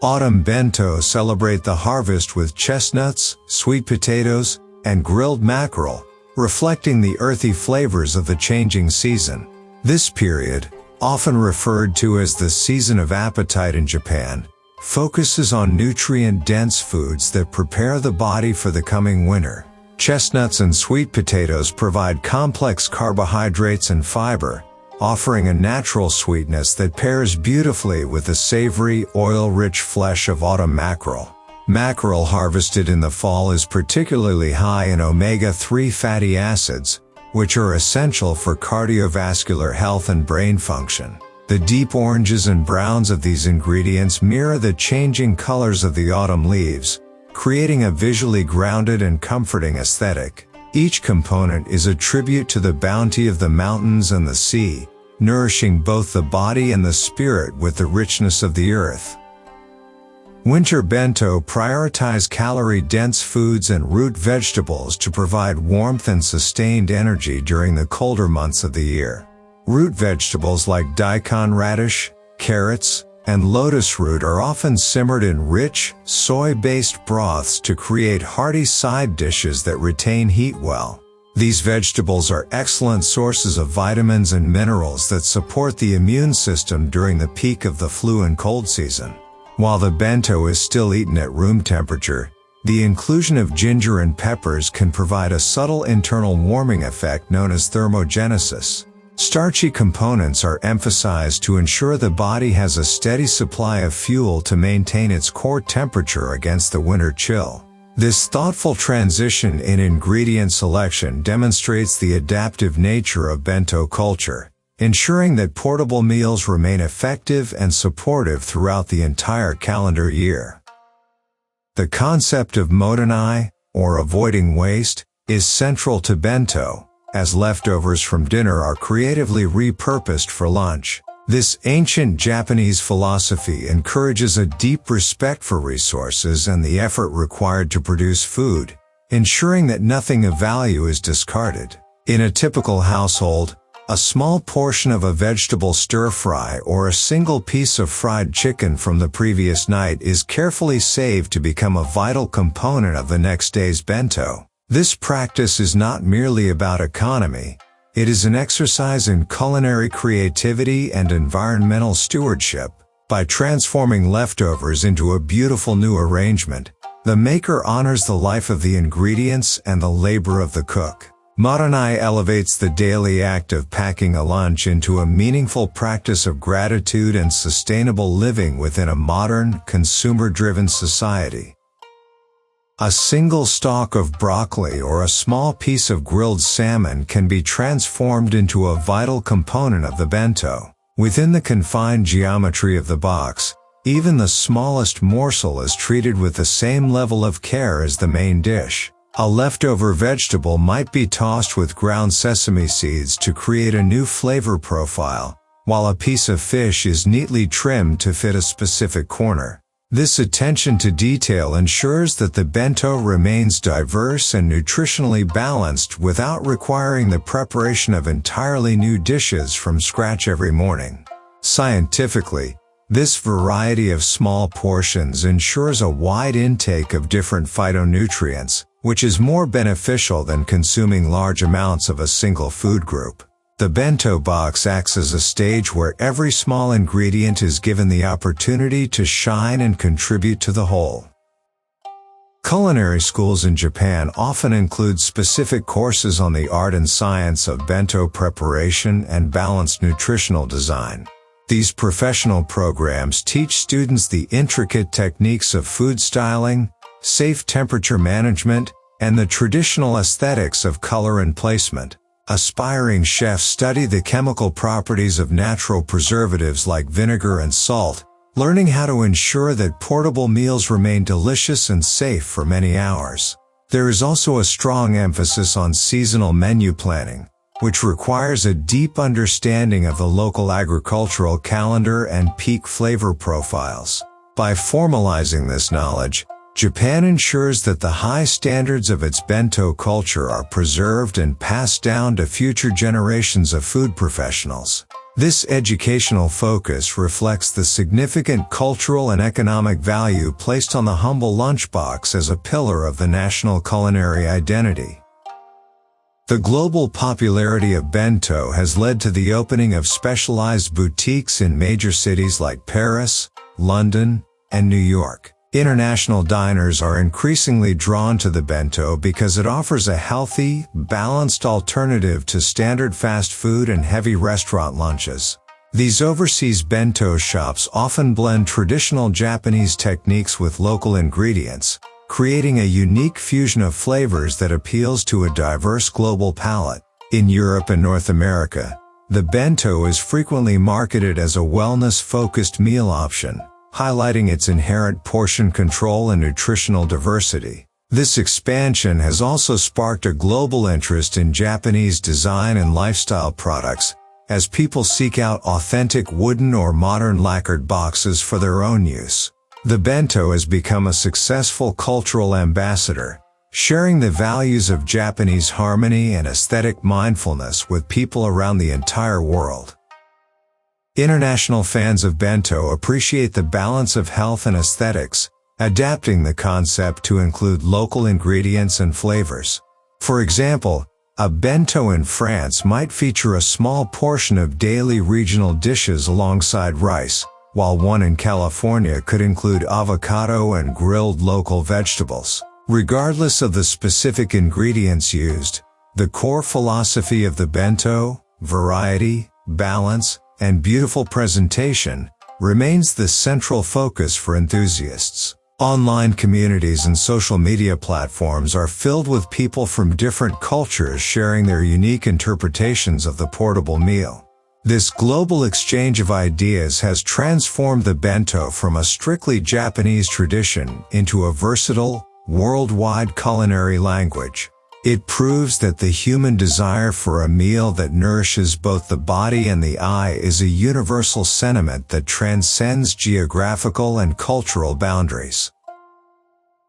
Autumn bento celebrate the harvest with chestnuts, sweet potatoes, and grilled mackerel, reflecting the earthy flavors of the changing season. This period, often referred to as the season of appetite in Japan, focuses on nutrient-dense foods that prepare the body for the coming winter. Chestnuts and sweet potatoes provide complex carbohydrates and fiber, offering a natural sweetness that pairs beautifully with the savory, oil-rich flesh of autumn mackerel. Mackerel harvested in the fall is particularly high in omega-3 fatty acids, which are essential for cardiovascular health and brain function. The deep oranges and browns of these ingredients mirror the changing colors of the autumn leaves, creating a visually grounded and comforting aesthetic. Each component is a tribute to the bounty of the mountains and the sea, nourishing both the body and the spirit with the richness of the earth. Winter bento prioritize calorie-dense foods and root vegetables to provide warmth and sustained energy during the colder months of the year. Root vegetables like daikon radish, carrots, and lotus root are often simmered in rich, soy-based broths to create hearty side dishes that retain heat well. These vegetables are excellent sources of vitamins and minerals that support the immune system during the peak of the flu and cold season. While the bento is still eaten at room temperature, the inclusion of ginger and peppers can provide a subtle internal warming effect known as thermogenesis. Starchy components are emphasized to ensure the body has a steady supply of fuel to maintain its core temperature against the winter chill. This thoughtful transition in ingredient selection demonstrates the adaptive nature of bento culture, ensuring that portable meals remain effective and supportive throughout the entire calendar year. The concept of motonai, or avoiding waste, is central to bento, as leftovers from dinner are creatively repurposed for lunch. This ancient Japanese philosophy encourages a deep respect for resources and the effort required to produce food, ensuring that nothing of value is discarded. In a typical household, a small portion of a vegetable stir-fry or a single piece of fried chicken from the previous night is carefully saved to become a vital component of the next day's bento. This practice is not merely about economy, it is an exercise in culinary creativity and environmental stewardship. By transforming leftovers into a beautiful new arrangement, the maker honors the life of the ingredients and the labor of the cook. Motonai elevates the daily act of packing a lunch into a meaningful practice of gratitude and sustainable living within a modern, consumer-driven society. A single stalk of broccoli or a small piece of grilled salmon can be transformed into a vital component of the bento. Within the confined geometry of the box, even the smallest morsel is treated with the same level of care as the main dish. A leftover vegetable might be tossed with ground sesame seeds to create a new flavor profile, while a piece of fish is neatly trimmed to fit a specific corner. This attention to detail ensures that the bento remains diverse and nutritionally balanced without requiring the preparation of entirely new dishes from scratch every morning. Scientifically, This variety of small portions ensures a wide intake of different phytonutrients, which is more beneficial than consuming large amounts of a single food group. The bento box acts as a stage where every small ingredient is given the opportunity to shine and contribute to the whole. Culinary schools in Japan often include specific courses on the art and science of bento preparation and balanced nutritional design. These professional programs teach students the intricate techniques of food styling, safe temperature management, and the traditional aesthetics of color and placement. Aspiring chefs study the chemical properties of natural preservatives like vinegar and salt, learning how to ensure that portable meals remain delicious and safe for many hours. There is also a strong emphasis on seasonal menu planning, which requires a deep understanding of the local agricultural calendar and peak flavor profiles. By formalizing this knowledge, Japan ensures that the high standards of its bento culture are preserved and passed down to future generations of food professionals. This educational focus reflects the significant cultural and economic value placed on the humble lunchbox as a pillar of the national culinary identity. The global popularity of bento has led to the opening of specialized boutiques in major cities like Paris, London, and New York. International diners are increasingly drawn to the bento because it offers a healthy, balanced alternative to standard fast food and heavy restaurant lunches. These overseas bento shops often blend traditional Japanese techniques with local ingredients, creating a unique fusion of flavors that appeals to a diverse global palate. In Europe and North America, the bento is frequently marketed as a wellness-focused meal option, highlighting its inherent portion control and nutritional diversity. This expansion has also sparked a global interest in Japanese design and lifestyle products, as people seek out authentic wooden or modern lacquered boxes for their own use. The bento has become a successful cultural ambassador, sharing the values of Japanese harmony and aesthetic mindfulness with people around the entire world. International fans of bento appreciate the balance of health and aesthetics, adapting the concept to include local ingredients and flavors. For example, a bento in France might feature a small portion of daily regional dishes alongside rice, while one in California could include avocado and grilled local vegetables. Regardless of the specific ingredients used, the core philosophy of the bento, variety, balance, and beautiful presentation, remains the central focus for enthusiasts. Online communities and social media platforms are filled with people from different cultures sharing their unique interpretations of the portable meal. This global exchange of ideas has transformed the bento from a strictly Japanese tradition into a versatile, worldwide culinary language. It proves that the human desire for a meal that nourishes both the body and the eye is a universal sentiment that transcends geographical and cultural boundaries.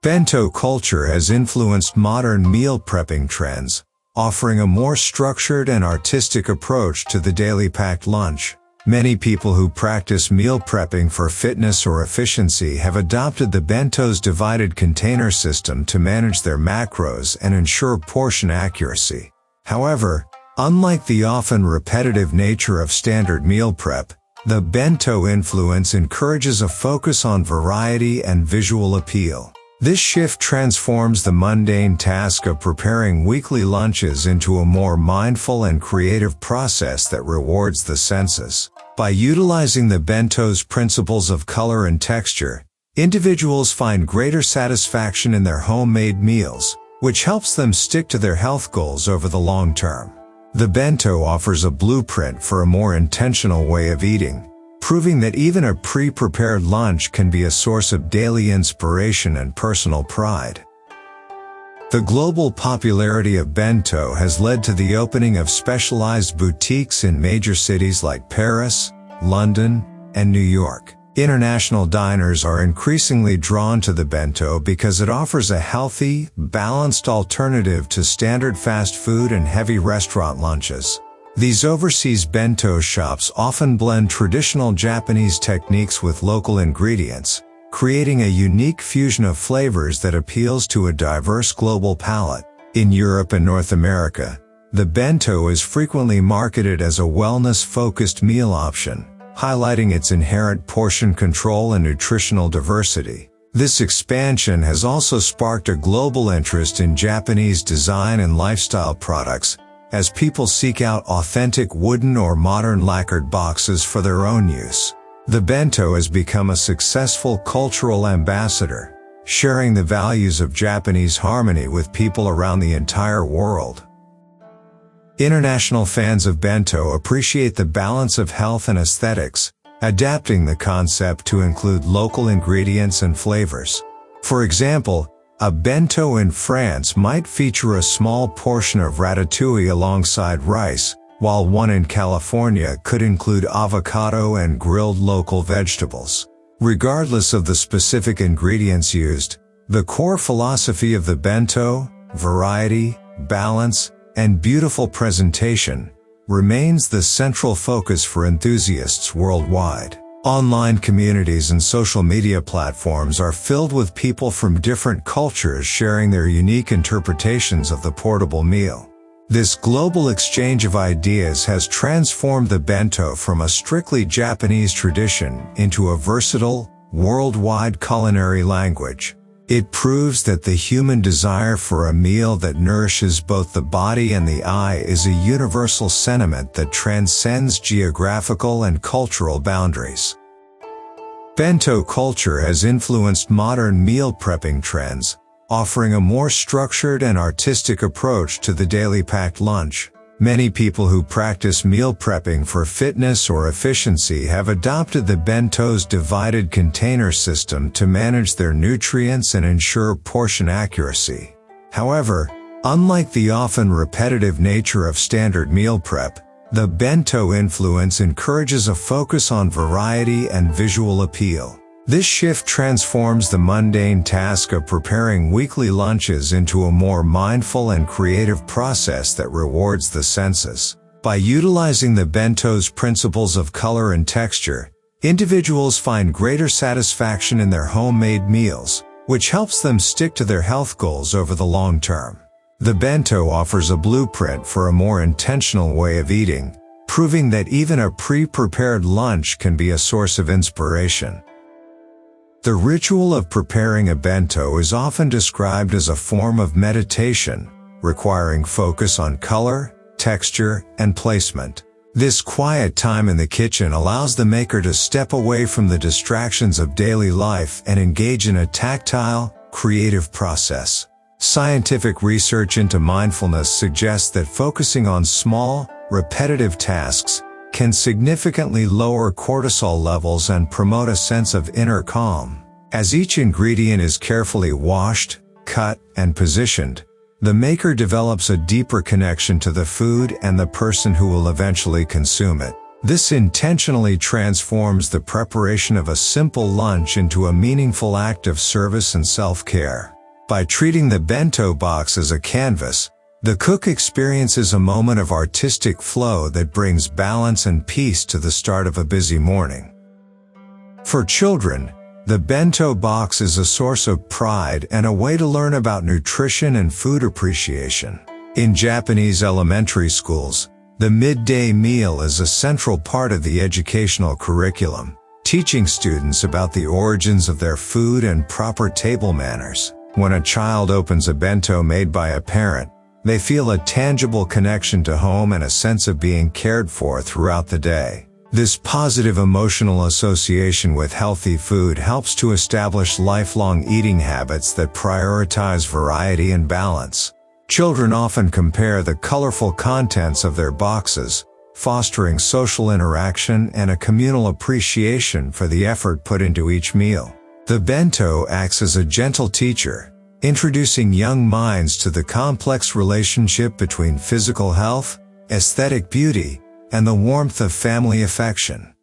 Bento culture has influenced modern meal prepping trends, offering a more structured and artistic approach to the daily packed lunch. Many people who practice meal prepping for fitness or efficiency have adopted the bento's divided container system to manage their macros and ensure portion accuracy. However, unlike the often repetitive nature of standard meal prep, the bento influence encourages a focus on variety and visual appeal. This shift transforms the mundane task of preparing weekly lunches into a more mindful and creative process that rewards the senses. By utilizing the bento's principles of color and texture, individuals find greater satisfaction in their homemade meals, which helps them stick to their health goals over the long term. The bento offers a blueprint for a more intentional way of eating, proving that even a pre-prepared lunch can be a source of daily inspiration and personal pride. The global popularity of bento has led to the opening of specialized boutiques in major cities like Paris, London, and New York. International diners are increasingly drawn to the bento because it offers a healthy, balanced alternative to standard fast food and heavy restaurant lunches. These overseas bento shops often blend traditional Japanese techniques with local ingredients, creating a unique fusion of flavors that appeals to a diverse global palate. In Europe and North America, the bento is frequently marketed as a wellness-focused meal option, highlighting its inherent portion control and nutritional diversity. This expansion has also sparked a global interest in Japanese design and lifestyle products, as people seek out authentic wooden or modern lacquered boxes for their own use. The bento has become a successful cultural ambassador, sharing the values of Japanese harmony with people around the entire world. International fans of bento appreciate the balance of health and aesthetics, adapting the concept to include local ingredients and flavors. For example, a bento in France might feature a small portion of ratatouille alongside rice, while one in California could include avocado and grilled local vegetables. Regardless of the specific ingredients used, the core philosophy of the bento, variety, balance, and beautiful presentation, remains the central focus for enthusiasts worldwide. Online communities and social media platforms are filled with people from different cultures sharing their unique interpretations of the portable meal. This global exchange of ideas has transformed the bento from a strictly Japanese tradition into a versatile, worldwide culinary language. It proves that the human desire for a meal that nourishes both the body and the eye is a universal sentiment that transcends geographical and cultural boundaries. Bento culture has influenced modern meal prepping trends, offering a more structured and artistic approach to the daily packed lunch. Many people who practice meal prepping for fitness or efficiency have adopted the bento's divided container system to manage their nutrients and ensure portion accuracy. However, unlike the often repetitive nature of standard meal prep, the bento influence encourages a focus on variety and visual appeal. This shift transforms the mundane task of preparing weekly lunches into a more mindful and creative process that rewards the senses. By utilizing the bento's principles of color and texture, individuals find greater satisfaction in their homemade meals, which helps them stick to their health goals over the long term. The bento offers a blueprint for a more intentional way of eating, proving that even a pre-prepared lunch can be a source of inspiration. The ritual of preparing a bento is often described as a form of meditation, requiring focus on color, texture, and placement. This quiet time in the kitchen allows the maker to step away from the distractions of daily life and engage in a tactile, creative process. Scientific research into mindfulness suggests that focusing on small, repetitive tasks can significantly lower cortisol levels and promote a sense of inner calm. As each ingredient is carefully washed, cut, and positioned, the maker develops a deeper connection to the food and the person who will eventually consume it. This intentionally transforms the preparation of a simple lunch into a meaningful act of service and self-care. By treating the bento box as a canvas, the cook experiences a moment of artistic flow that brings balance and peace to the start of a busy morning. For children, the bento box is a source of pride and a way to learn about nutrition and food appreciation. In Japanese elementary schools, the midday meal is a central part of the educational curriculum, teaching students about the origins of their food and proper table manners. When a child opens a bento made by a parent, they feel a tangible connection to home and a sense of being cared for throughout the day. This positive emotional association with healthy food helps to establish lifelong eating habits that prioritize variety and balance. Children often compare the colorful contents of their boxes, fostering social interaction and a communal appreciation for the effort put into each meal. The bento acts as a gentle teacher, introducing young minds to the complex relationship between physical health, aesthetic beauty, and the warmth of family affection.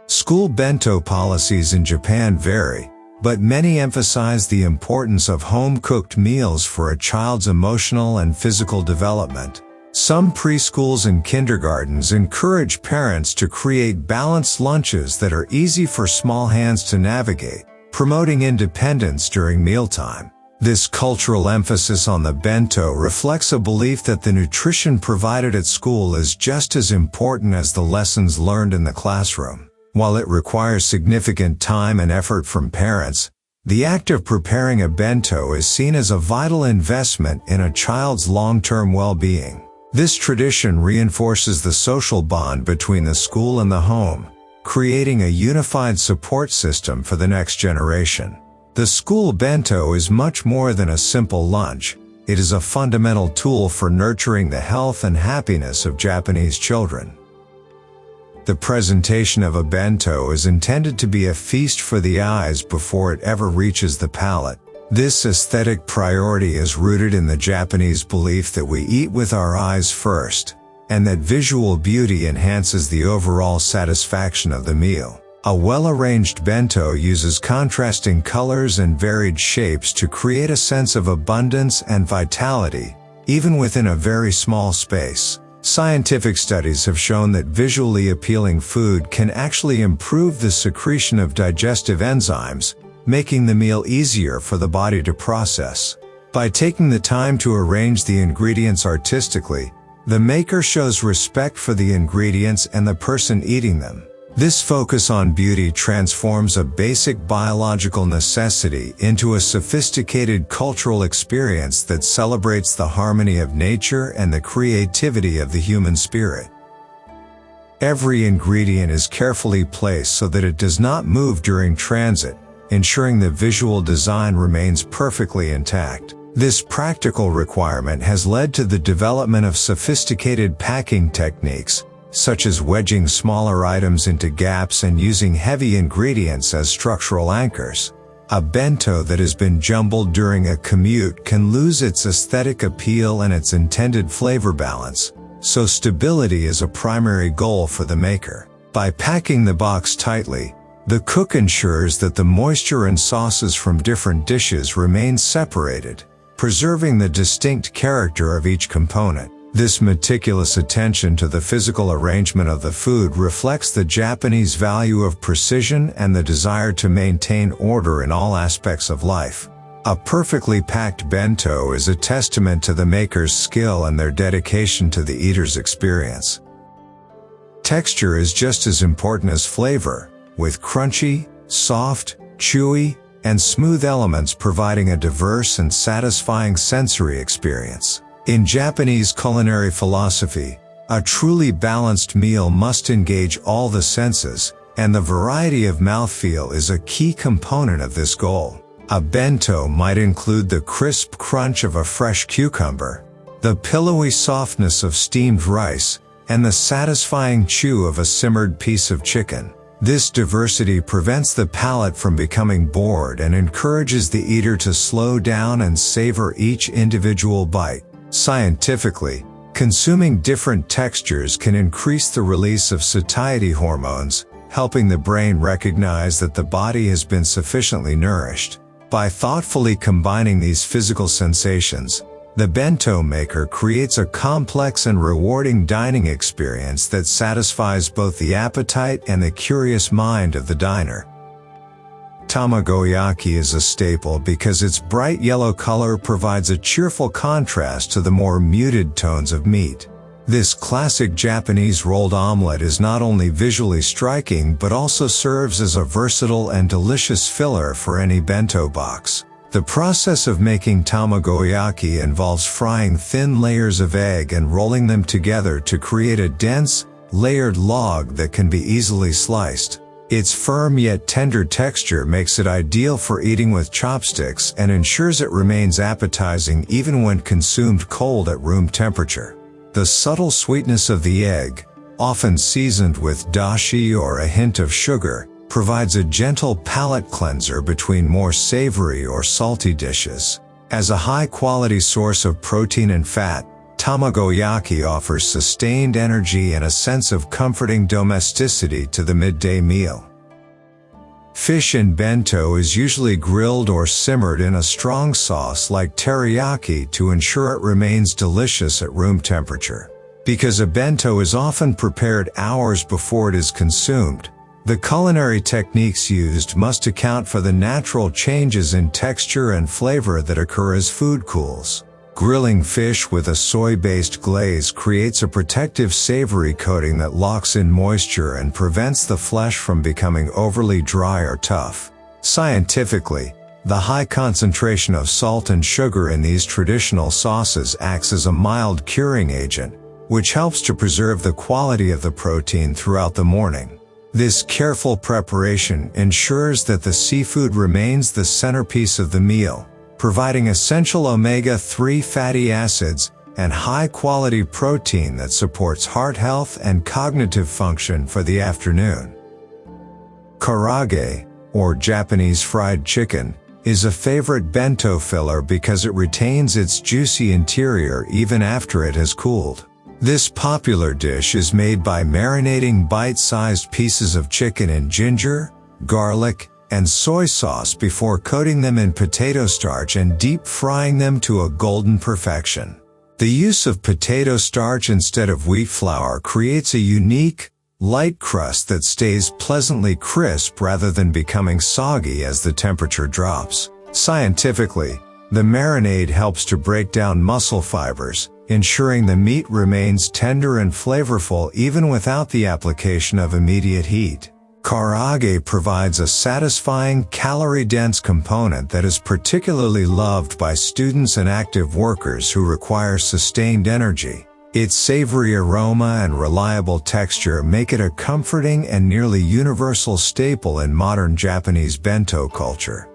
School bento policies in Japan vary, but many emphasize the importance of home-cooked meals for a child's emotional and physical development. Some preschools and kindergartens encourage parents to create balanced lunches that are easy for small hands to navigate, promoting independence during mealtime. This cultural emphasis on the bento reflects a belief that the nutrition provided at school is just as important as the lessons learned in the classroom. While it requires significant time and effort from parents, the act of preparing a bento is seen as a vital investment in a child's long-term well-being. This tradition reinforces the social bond between the school and the home, creating a unified support system for the next generation. The school bento is much more than a simple lunch. It is a fundamental tool for nurturing the health and happiness of Japanese children. The presentation of a bento is intended to be a feast for the eyes before it ever reaches the palate. This aesthetic priority is rooted in the Japanese belief that we eat with our eyes first, and that visual beauty enhances the overall satisfaction of the meal. A well-arranged bento uses contrasting colors and varied shapes to create a sense of abundance and vitality, even within a very small space. Scientific studies have shown that visually appealing food can actually improve the secretion of digestive enzymes, making the meal easier for the body to process. By taking the time to arrange the ingredients artistically, the maker shows respect for the ingredients and the person eating them. This focus on beauty transforms a basic biological necessity into a sophisticated cultural experience that celebrates the harmony of nature and the creativity of the human spirit. Every ingredient is carefully placed so that it does not move during transit, ensuring the visual design remains perfectly intact. This practical requirement has led to the development of sophisticated packing techniques, such as wedging smaller items into gaps and using heavy ingredients as structural anchors. A bento that has been jumbled during a commute can lose its aesthetic appeal and its intended flavor balance, so stability is a primary goal for the maker. By packing the box tightly, the cook ensures that the moisture and sauces from different dishes remain separated, preserving the distinct character of each component. This meticulous attention to the physical arrangement of the food reflects the Japanese value of precision and the desire to maintain order in all aspects of life. A perfectly packed bento is a testament to the maker's skill and their dedication to the eater's experience. Texture is just as important as flavor, with crunchy, soft, chewy, and smooth elements providing a diverse and satisfying sensory experience. In Japanese culinary philosophy, a truly balanced meal must engage all the senses, and the variety of mouthfeel is a key component of this goal. A bento might include the crisp crunch of a fresh cucumber, the pillowy softness of steamed rice, and the satisfying chew of a simmered piece of chicken. This diversity prevents the palate from becoming bored and encourages the eater to slow down and savor each individual bite. Scientifically, consuming different textures can increase the release of satiety hormones, helping the brain recognize that the body has been sufficiently nourished. By thoughtfully combining these physical sensations, the bento maker creates a complex and rewarding dining experience that satisfies both the appetite and the curious mind of the diner. Tamagoyaki is a staple because its bright yellow color provides a cheerful contrast to the more muted tones of meat. This classic Japanese rolled omelette is not only visually striking but also serves as a versatile and delicious filler for any bento box. The process of making tamagoyaki involves frying thin layers of egg and rolling them together to create a dense, layered log that can be easily sliced. Its firm yet tender texture makes it ideal for eating with chopsticks and ensures it remains appetizing even when consumed cold at room temperature. The subtle sweetness of the egg, often seasoned with dashi or a hint of sugar, provides a gentle palate cleanser between more savory or salty dishes. As a high-quality source of protein and fat, tamagoyaki offers sustained energy and a sense of comforting domesticity to the midday meal. Fish in bento is usually grilled or simmered in a strong sauce like teriyaki to ensure it remains delicious at room temperature. Because a bento is often prepared hours before it is consumed, the culinary techniques used must account for the natural changes in texture and flavor that occur as food cools. Grilling fish with a soy-based glaze creates a protective savory coating that locks in moisture and prevents the flesh from becoming overly dry or tough. Scientifically, the high concentration of salt and sugar in these traditional sauces acts as a mild curing agent, which helps to preserve the quality of the protein throughout the morning. This careful preparation ensures that the seafood remains the centerpiece of the meal, providing essential omega-3 fatty acids and high-quality protein that supports heart health and cognitive function for the afternoon. Karaage, or Japanese fried chicken, is a favorite bento filler because it retains its juicy interior even after it has cooled. This popular dish is made by marinating bite-sized pieces of chicken in ginger, garlic, and soy sauce before coating them in potato starch and deep frying them to a golden perfection. The use of potato starch instead of wheat flour creates a unique, light crust that stays pleasantly crisp rather than becoming soggy as the temperature drops. Scientifically, the marinade helps to break down muscle fibers, ensuring the meat remains tender and flavorful even without the application of immediate heat. Karaage provides a satisfying, calorie-dense component that is particularly loved by students and active workers who require sustained energy. Its savory aroma and reliable texture make it a comforting and nearly universal staple in modern Japanese bento culture.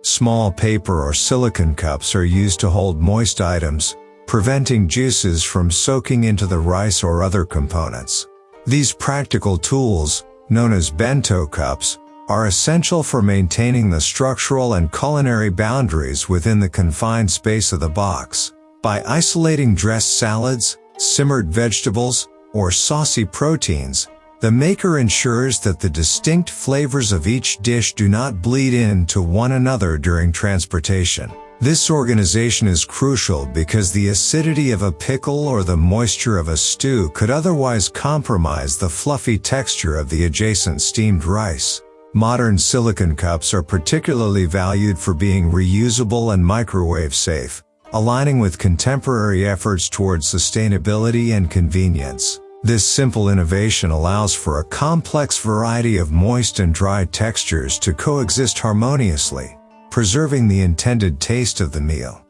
Small paper or silicone cups are used to hold moist items, preventing juices from soaking into the rice or other components. These practical tools, known as bento cups, are essential for maintaining the structural and culinary boundaries within the confined space of the box. By isolating dressed salads, simmered vegetables, or saucy proteins, the maker ensures that the distinct flavors of each dish do not bleed into one another during transportation. This organization is crucial because the acidity of a pickle or the moisture of a stew could otherwise compromise the fluffy texture of the adjacent steamed rice. Modern silicone cups are particularly valued for being reusable and microwave safe, aligning with contemporary efforts towards sustainability and convenience. This simple innovation allows for a complex variety of moist and dry textures to coexist harmoniously, preserving the intended taste of the meal.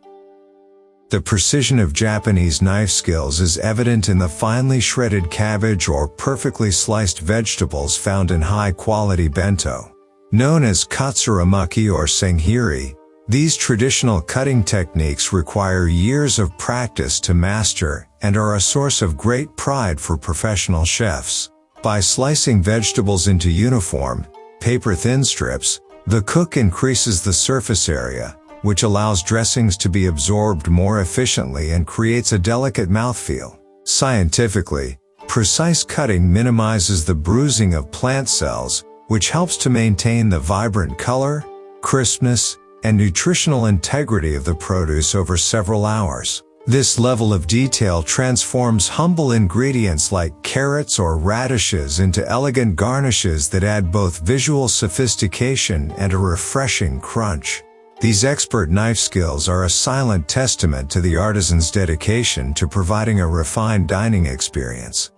The precision of Japanese knife skills is evident in the finely shredded cabbage or perfectly sliced vegetables found in high-quality bento. Known as katsuramaki or senghiri, these traditional cutting techniques require years of practice to master and are a source of great pride for professional chefs. By slicing vegetables into uniform, paper-thin strips, the cook increases the surface area, which allows dressings to be absorbed more efficiently and creates a delicate mouthfeel. Scientifically, precise cutting minimizes the bruising of plant cells, which helps to maintain the vibrant color, crispness, and nutritional integrity of the produce over several hours. This level of detail transforms humble ingredients like carrots or radishes into elegant garnishes that add both visual sophistication and a refreshing crunch. These expert knife skills are a silent testament to the artisan's dedication to providing a refined dining experience.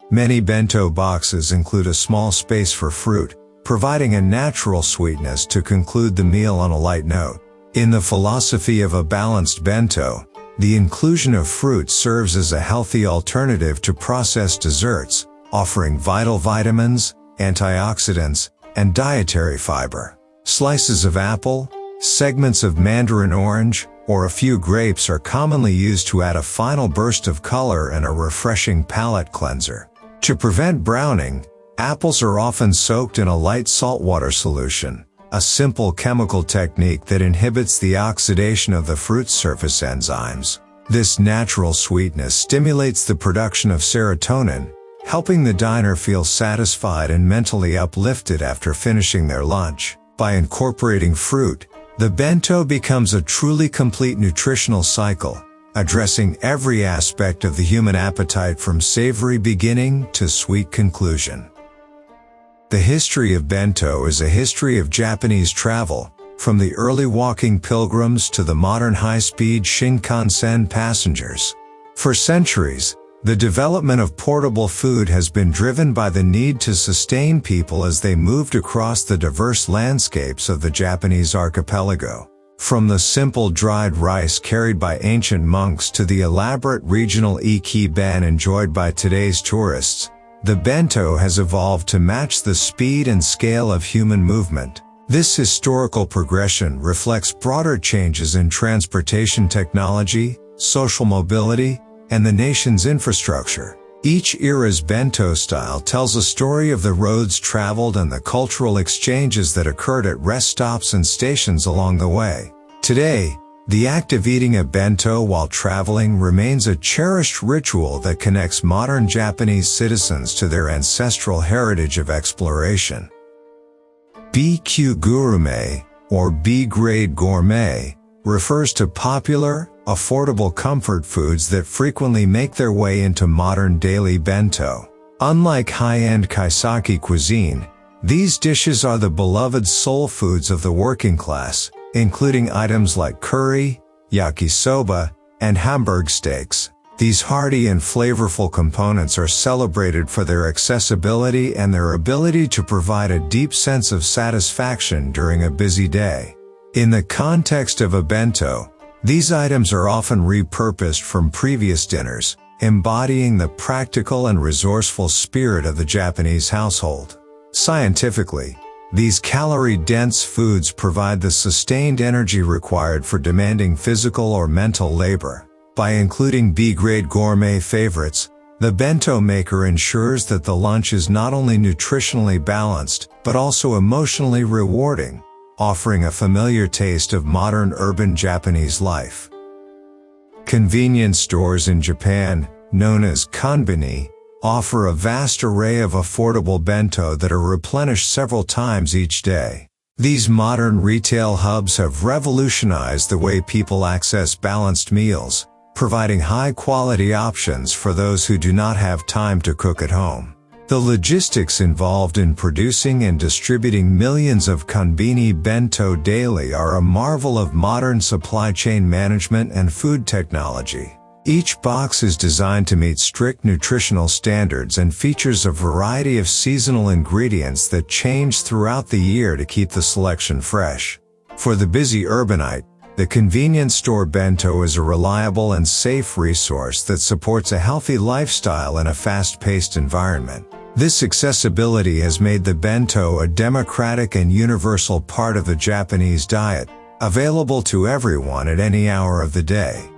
Many bento boxes include a small space for fruit, providing a natural sweetness to conclude the meal on a light note. In the philosophy of a balanced bento, the inclusion of fruit serves as a healthy alternative to processed desserts, offering vital vitamins, antioxidants, and dietary fiber. Slices of apple, segments of mandarin orange, or a few grapes are commonly used to add a final burst of color and a refreshing palate cleanser. To prevent browning, apples are often soaked in a light saltwater solution, a simple chemical technique that inhibits the oxidation of the fruit's surface enzymes. This natural sweetness stimulates the production of serotonin, helping the diner feel satisfied and mentally uplifted after finishing their lunch. By incorporating fruit, the bento becomes a truly complete nutritional cycle, addressing every aspect of the human appetite from savory beginning to sweet conclusion. The history of bento is a history of Japanese travel, from the early walking pilgrims to the modern high-speed Shinkansen passengers. For centuries, the development of portable food has been driven by the need to sustain people as they moved across the diverse landscapes of the Japanese archipelago. From the simple dried rice carried by ancient monks to the elaborate regional Ekiben enjoyed by today's tourists, the bento has evolved to match the speed and scale of human movement. This historical progression reflects broader changes in transportation technology, social mobility, and the nation's infrastructure. Each era's bento style tells a story of the roads traveled and the cultural exchanges that occurred at rest stops and stations along the way. Today, the act of eating a bento while traveling remains a cherished ritual that connects modern Japanese citizens to their ancestral heritage of exploration. B-Q Gourmet, or B-grade gourmet, refers to popular, affordable comfort foods that frequently make their way into modern daily bento. Unlike high-end kaiseki cuisine, these dishes are the beloved soul foods of the working class, including items like curry, yakisoba, and Hamburg steaks. These hearty and flavorful components are celebrated for their accessibility and their ability to provide a deep sense of satisfaction during a busy day. In the context of a bento, these items are often repurposed from previous dinners, embodying the practical and resourceful spirit of the Japanese household. Scientifically, these calorie-dense foods provide the sustained energy required for demanding physical or mental labor. By including B-grade gourmet favorites, the bento maker ensures that the lunch is not only nutritionally balanced, but also emotionally rewarding, offering a familiar taste of modern urban Japanese life. Convenience stores in Japan, known as konbini, offer a vast array of affordable bento that are replenished several times each day. These modern retail hubs have revolutionized the way people access balanced meals, providing high-quality options for those who do not have time to cook at home. The logistics involved in producing and distributing millions of konbini bento daily are a marvel of modern supply chain management and food technology. Each box is designed to meet strict nutritional standards and features a variety of seasonal ingredients that change throughout the year to keep the selection fresh. For the busy urbanite, the convenience store bento is a reliable and safe resource that supports a healthy lifestyle in a fast-paced environment. This accessibility has made the bento a democratic and universal part of the Japanese diet, available to everyone at any hour of the day.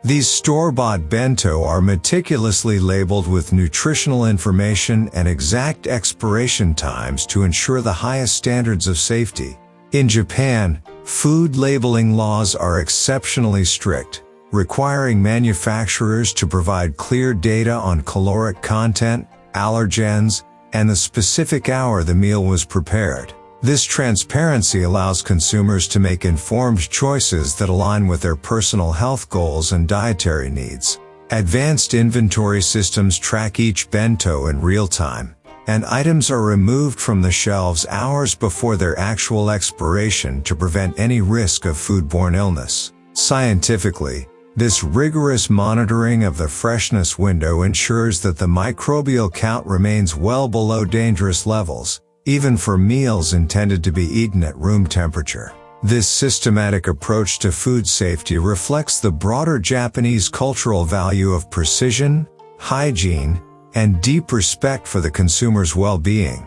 These store-bought bento are meticulously labeled with nutritional information and exact expiration times to ensure the highest standards of safety. In Japan, food labeling laws are exceptionally strict, requiring manufacturers to provide clear data on caloric content, allergens, and the specific hour the meal was prepared. This transparency allows consumers to make informed choices that align with their personal health goals and dietary needs. Advanced inventory systems track each bento in real time, and items are removed from the shelves hours before their actual expiration to prevent any risk of foodborne illness. Scientifically, this rigorous monitoring of the freshness window ensures that the microbial count remains well below dangerous levels, even for meals intended to be eaten at room temperature. This systematic approach to food safety reflects the broader Japanese cultural value of precision, hygiene, and deep respect for the consumer's well-being.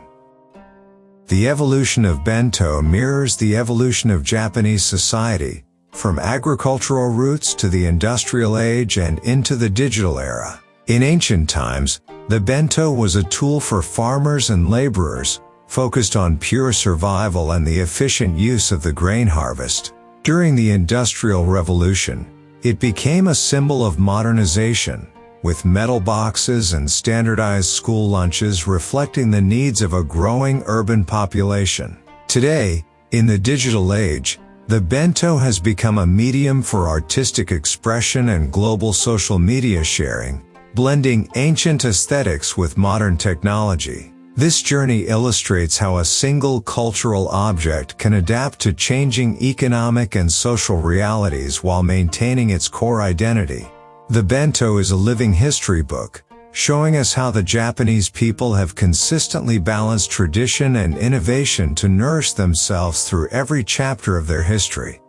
The evolution of bento mirrors the evolution of Japanese society, from agricultural roots to the industrial age and into the digital era. In ancient times, the bento was a tool for farmers and laborers, focused on pure survival and the efficient use of the grain harvest. During the Industrial Revolution, it became a symbol of modernization, with metal boxes and standardized school lunches reflecting the needs of a growing urban population. Today, in the digital age, the bento has become a medium for artistic expression and global social media sharing, blending ancient aesthetics with modern technology. This journey illustrates how a single cultural object can adapt to changing economic and social realities while maintaining its core identity. The bento is a living history book, showing us how the Japanese people have consistently balanced tradition and innovation to nourish themselves through every chapter of their history.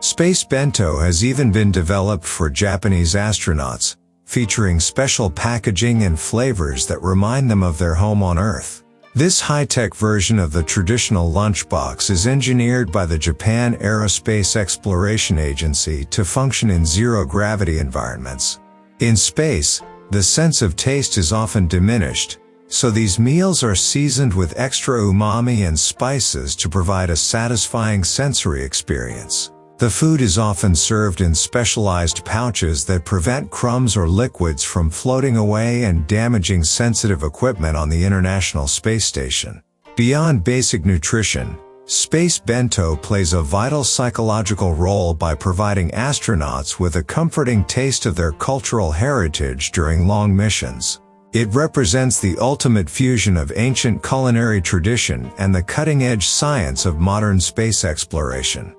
Space bento has even been developed for Japanese astronauts, featuring special packaging and flavors that remind them of their home on Earth. This high-tech version of the traditional lunchbox is engineered by the Japan Aerospace Exploration Agency to function in zero-gravity environments. In space, the sense of taste is often diminished, so these meals are seasoned with extra umami and spices to provide a satisfying sensory experience. The food is often served in specialized pouches that prevent crumbs or liquids from floating away and damaging sensitive equipment on the International Space Station. Beyond basic nutrition, space bento plays a vital psychological role by providing astronauts with a comforting taste of their cultural heritage during long missions. It represents the ultimate fusion of ancient culinary tradition and the cutting-edge science of modern space exploration.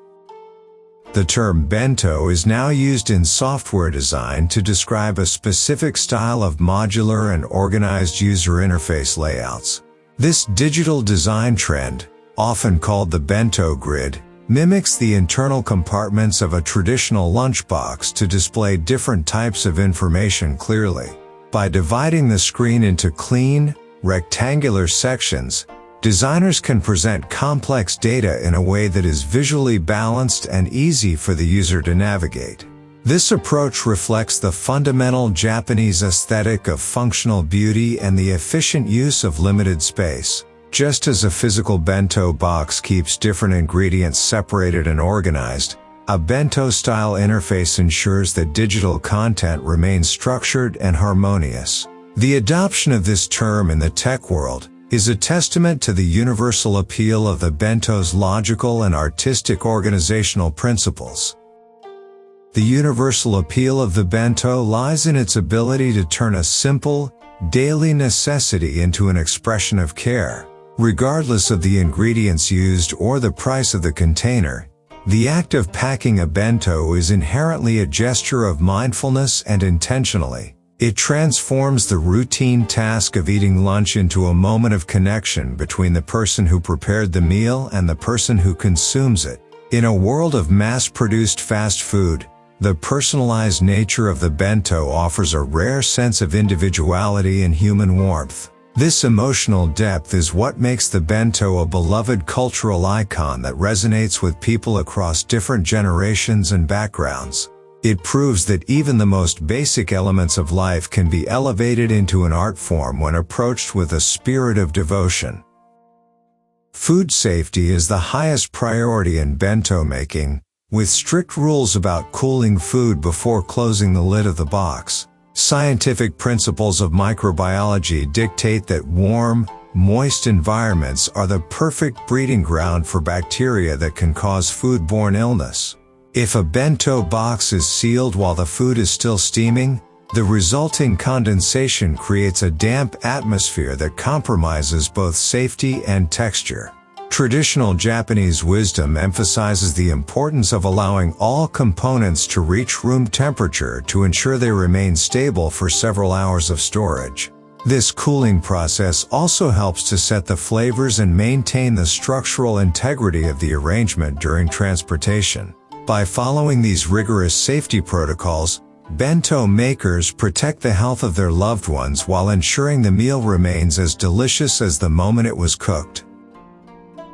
The term bento is now used in software design to describe a specific style of modular and organized user interface layouts. This digital design trend, often called the bento grid, mimics the internal compartments of a traditional lunchbox to display different types of information clearly. By dividing the screen into clean, rectangular sections, designers can present complex data in a way that is visually balanced and easy for the user to navigate. This approach reflects the fundamental Japanese aesthetic of functional beauty and the efficient use of limited space. Just as a physical bento box keeps different ingredients separated and organized, a bento-style interface ensures that digital content remains structured and harmonious. The adoption of this term in the tech world is a testament to the universal appeal of the bento's logical and artistic organizational principles. The universal appeal of the bento lies in its ability to turn a simple, daily necessity into an expression of care. Regardless of the ingredients used or the price of the container, the act of packing a bento is inherently a gesture of mindfulness and intentionally. It transforms the routine task of eating lunch into a moment of connection between the person who prepared the meal and the person who consumes it. In a world of mass-produced fast food, the personalized nature of the bento offers a rare sense of individuality and human warmth. This emotional depth is what makes the bento a beloved cultural icon that resonates with people across different generations and backgrounds. It proves that even the most basic elements of life can be elevated into an art form when approached with a spirit of devotion. Food safety is the highest priority in bento making, with strict rules about cooling food before closing the lid of the box. Scientific principles of microbiology dictate that warm, moist environments are the perfect breeding ground for bacteria that can cause foodborne illness. If a bento box is sealed while the food is still steaming, the resulting condensation creates a damp atmosphere that compromises both safety and texture. Traditional Japanese wisdom emphasizes the importance of allowing all components to reach room temperature to ensure they remain stable for several hours of storage. This cooling process also helps to set the flavors and maintain the structural integrity of the arrangement during transportation. By following these rigorous safety protocols, bento makers protect the health of their loved ones while ensuring the meal remains as delicious as the moment it was cooked.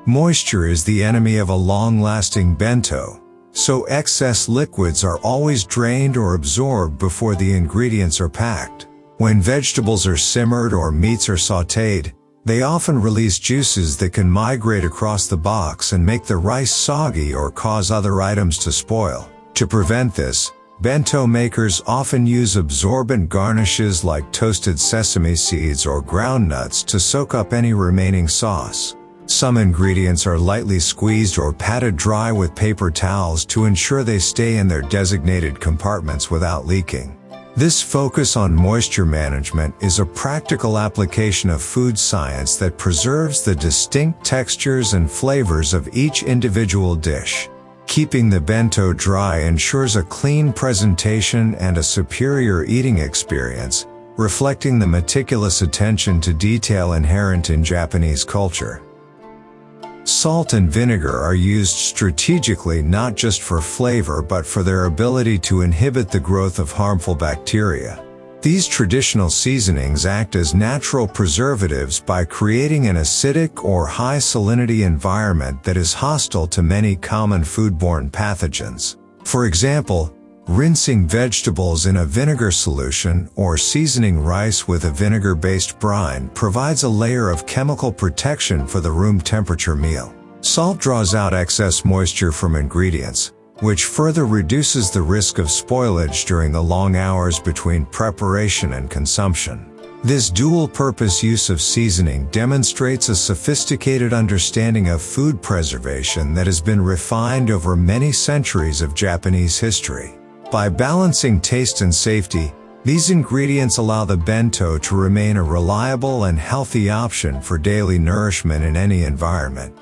Moisture is the enemy of a long-lasting bento, so excess liquids are always drained or absorbed before the ingredients are packed. When vegetables are simmered or meats are sautéed, they often release juices that can migrate across the box and make the rice soggy or cause other items to spoil. To prevent this, Bento makers often use absorbent garnishes like toasted sesame seeds or ground nuts to soak up any remaining sauce. Some ingredients are lightly squeezed or patted dry with paper towels to ensure they stay in their designated compartments without leaking. This focus on moisture management is a practical application of food science that preserves the distinct textures and flavors of each individual dish. Keeping the bento dry ensures a clean presentation and a superior eating experience, reflecting the meticulous attention to detail inherent in Japanese culture. Salt and vinegar are used strategically not just for flavor but for their ability to inhibit the growth of harmful bacteria. These traditional seasonings act as natural preservatives by creating an acidic or high salinity environment that is hostile to many common foodborne pathogens. For example, rinsing vegetables in a vinegar solution or seasoning rice with a vinegar-based brine provides a layer of chemical protection for the room temperature meal. Salt draws out excess moisture from ingredients, which further reduces the risk of spoilage during the long hours between preparation and consumption. This dual-purpose use of seasoning demonstrates a sophisticated understanding of food preservation that has been refined over many centuries of Japanese history. By balancing taste and safety, these ingredients allow the bento to remain a reliable and healthy option for daily nourishment in any environment.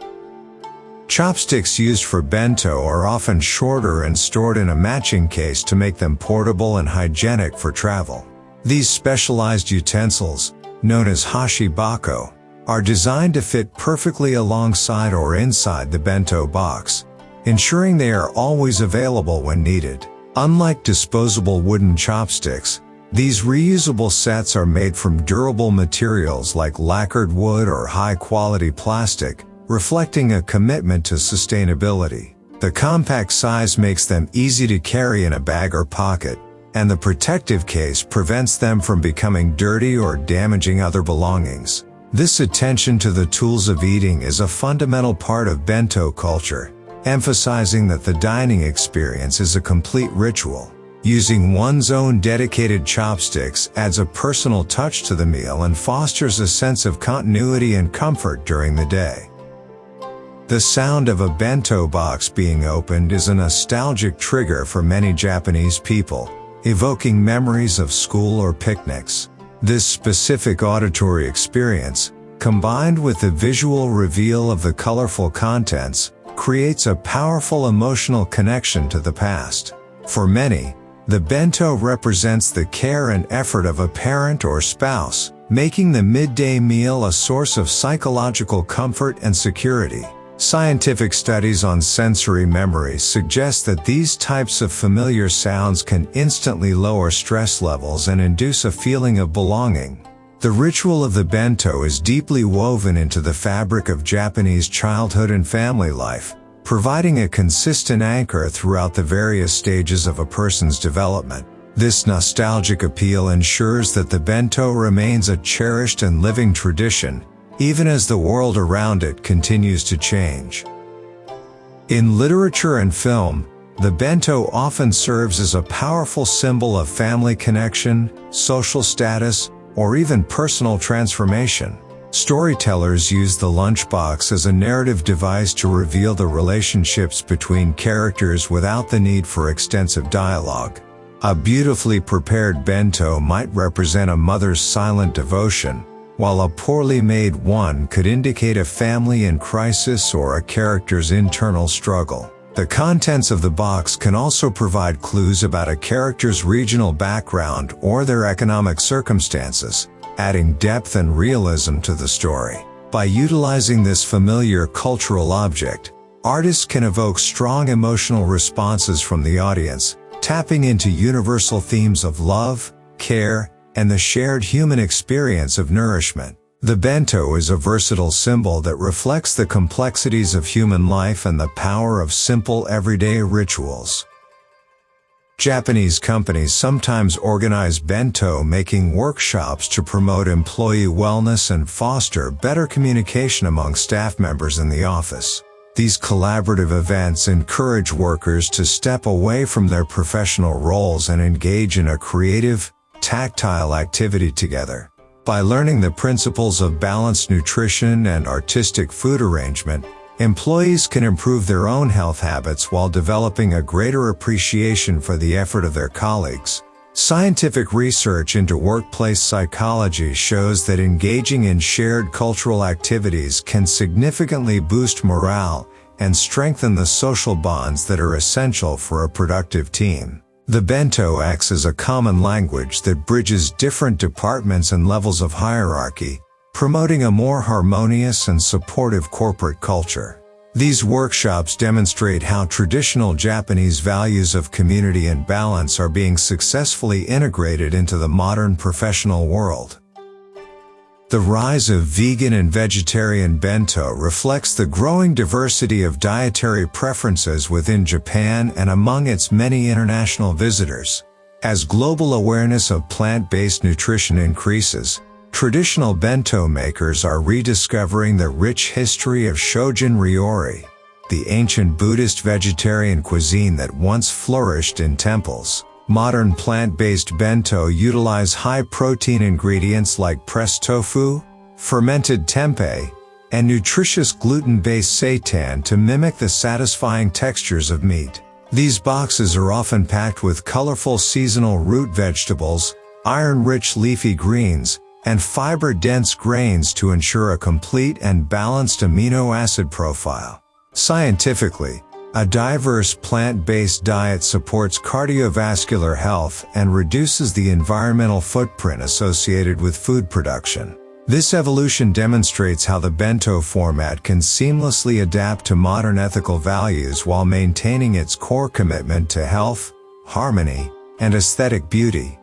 Chopsticks used for bento are often shorter and stored in a matching case to make them portable and hygienic for travel. These specialized utensils, known as hashibako, are designed to fit perfectly alongside or inside the bento box, ensuring they are always available when needed. Unlike disposable wooden chopsticks, these reusable sets are made from durable materials like lacquered wood or high-quality plastic, reflecting a commitment to sustainability. The compact size makes them easy to carry in a bag or pocket, and the protective case prevents them from becoming dirty or damaging other belongings. This attention to the tools of eating is a fundamental part of bento culture, emphasizing that the dining experience is a complete ritual. Using one's own dedicated chopsticks adds a personal touch to the meal and fosters a sense of continuity and comfort during the day. The sound of a bento box being opened is a nostalgic trigger for many Japanese people, evoking memories of school or picnics. This specific auditory experience, combined with the visual reveal of the colorful contents, creates a powerful emotional connection to the past. For many, the bento represents the care and effort of a parent or spouse, making the midday meal a source of psychological comfort and security. Scientific studies on sensory memory suggest that these types of familiar sounds can instantly lower stress levels and induce a feeling of belonging. The ritual of the bento is deeply woven into the fabric of Japanese childhood and family life, providing a consistent anchor throughout the various stages of a person's development. This nostalgic appeal ensures that the bento remains a cherished and living tradition, even as the world around it continues to change. In literature and film, the bento often serves as a powerful symbol of family connection, social status, or even personal transformation. Storytellers use the lunchbox as a narrative device to reveal the relationships between characters without the need for extensive dialogue. A beautifully prepared bento might represent a mother's silent devotion, while a poorly made one could indicate a family in crisis or a character's internal struggle. The contents of the box can also provide clues about a character's regional background or their economic circumstances, adding depth and realism to the story. By utilizing this familiar cultural object, artists can evoke strong emotional responses from the audience, tapping into universal themes of love, care, and the shared human experience of nourishment. The bento is a versatile symbol that reflects the complexities of human life and the power of simple everyday rituals. Japanese companies sometimes organize bento-making workshops to promote employee wellness and foster better communication among staff members in the office. These collaborative events encourage workers to step away from their professional roles and engage in a creative, tactile activity together. By learning the principles of balanced nutrition and artistic food arrangement, employees can improve their own health habits while developing a greater appreciation for the effort of their colleagues. Scientific research into workplace psychology shows that engaging in shared cultural activities can significantly boost morale and strengthen the social bonds that are essential for a productive team. The Bento acts as a common language that bridges different departments and levels of hierarchy, promoting a more harmonious and supportive corporate culture. These workshops demonstrate how traditional Japanese values of community and balance are being successfully integrated into the modern professional world. The rise of vegan and vegetarian bento reflects the growing diversity of dietary preferences within Japan and among its many international visitors. As global awareness of plant-based nutrition increases, traditional bento makers are rediscovering the rich history of Shojin Ryori, the ancient Buddhist vegetarian cuisine that once flourished in temples. Modern plant-based bento utilize high-protein ingredients like pressed tofu, fermented tempeh, and nutritious gluten-based seitan to mimic the satisfying textures of meat. These boxes are often packed with colorful seasonal root vegetables, iron-rich leafy greens, and fiber-dense grains to ensure a complete and balanced amino acid profile. Scientifically, a diverse plant-based diet supports cardiovascular health and reduces the environmental footprint associated with food production. This evolution demonstrates how the bento format can seamlessly adapt to modern ethical values while maintaining its core commitment to health, harmony, and aesthetic beauty.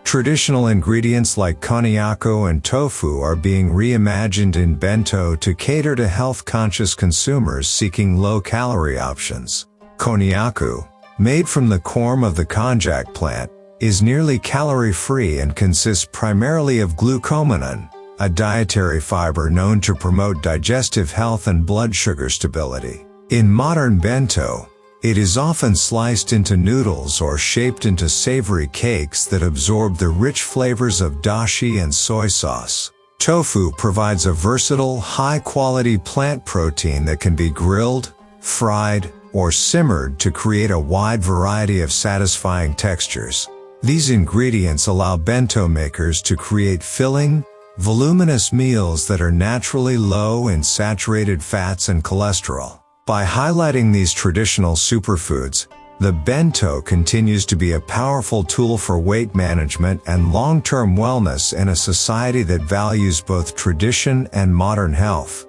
Traditional ingredients like konnyaku and tofu are being reimagined in bento to cater to health-conscious consumers seeking low-calorie options. Konnyaku, made from the corm of the konjac plant, is nearly calorie-free and consists primarily of glucomannan, a dietary fiber known to promote digestive health and blood sugar stability. In modern bento, it is often sliced into noodles or shaped into savory cakes that absorb the rich flavors of dashi and soy sauce. Tofu provides a versatile, high-quality plant protein that can be grilled, fried, or simmered to create a wide variety of satisfying textures. These ingredients allow bento makers to create filling, voluminous meals that are naturally low in saturated fats and cholesterol. By highlighting these traditional superfoods, the bento continues to be a powerful tool for weight management and long-term wellness in a society that values both tradition and modern health.